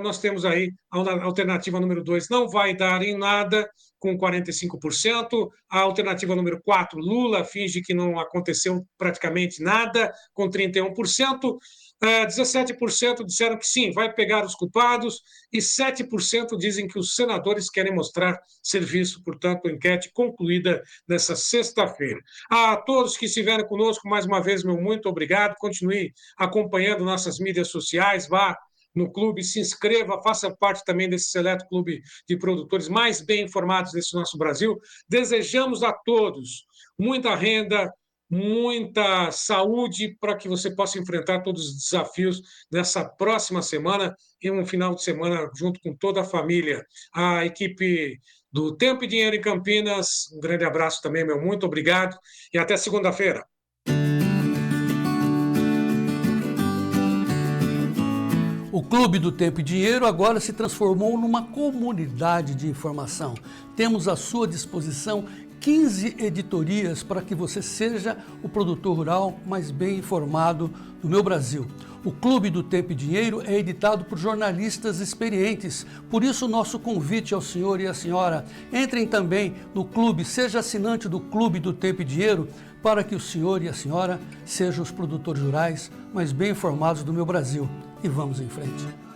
nós temos aí a alternativa número 2, não vai dar em nada, com 45%. A alternativa número 4, Lula finge que não aconteceu praticamente nada, com 31%. 17% disseram que sim, vai pegar os culpados, e 7% dizem que os senadores querem mostrar serviço. Portanto, enquete concluída nessa sexta-feira. A todos que estiveram conosco, mais uma vez, meu muito obrigado. Continue acompanhando nossas mídias sociais, vá no clube, se inscreva, faça parte também desse seleto clube de produtores mais bem informados desse nosso Brasil. Desejamos a todos muita renda, muita saúde para que você possa enfrentar todos os desafios dessa próxima semana e um final de semana junto com toda a família. A equipe do Tempo e Dinheiro em Campinas, um grande abraço também, meu muito obrigado e até segunda-feira. O Clube do Tempo e Dinheiro agora se transformou numa comunidade de informação. Temos à sua disposição 15 editorias para que você seja o produtor rural mais bem informado do meu Brasil. O Clube do Tempo e Dinheiro é editado por jornalistas experientes, por isso nosso convite ao senhor e à senhora, entrem também no clube, seja assinante do Clube do Tempo e Dinheiro, para que o senhor e a senhora sejam os produtores rurais mais bem informados do meu Brasil. E vamos em frente.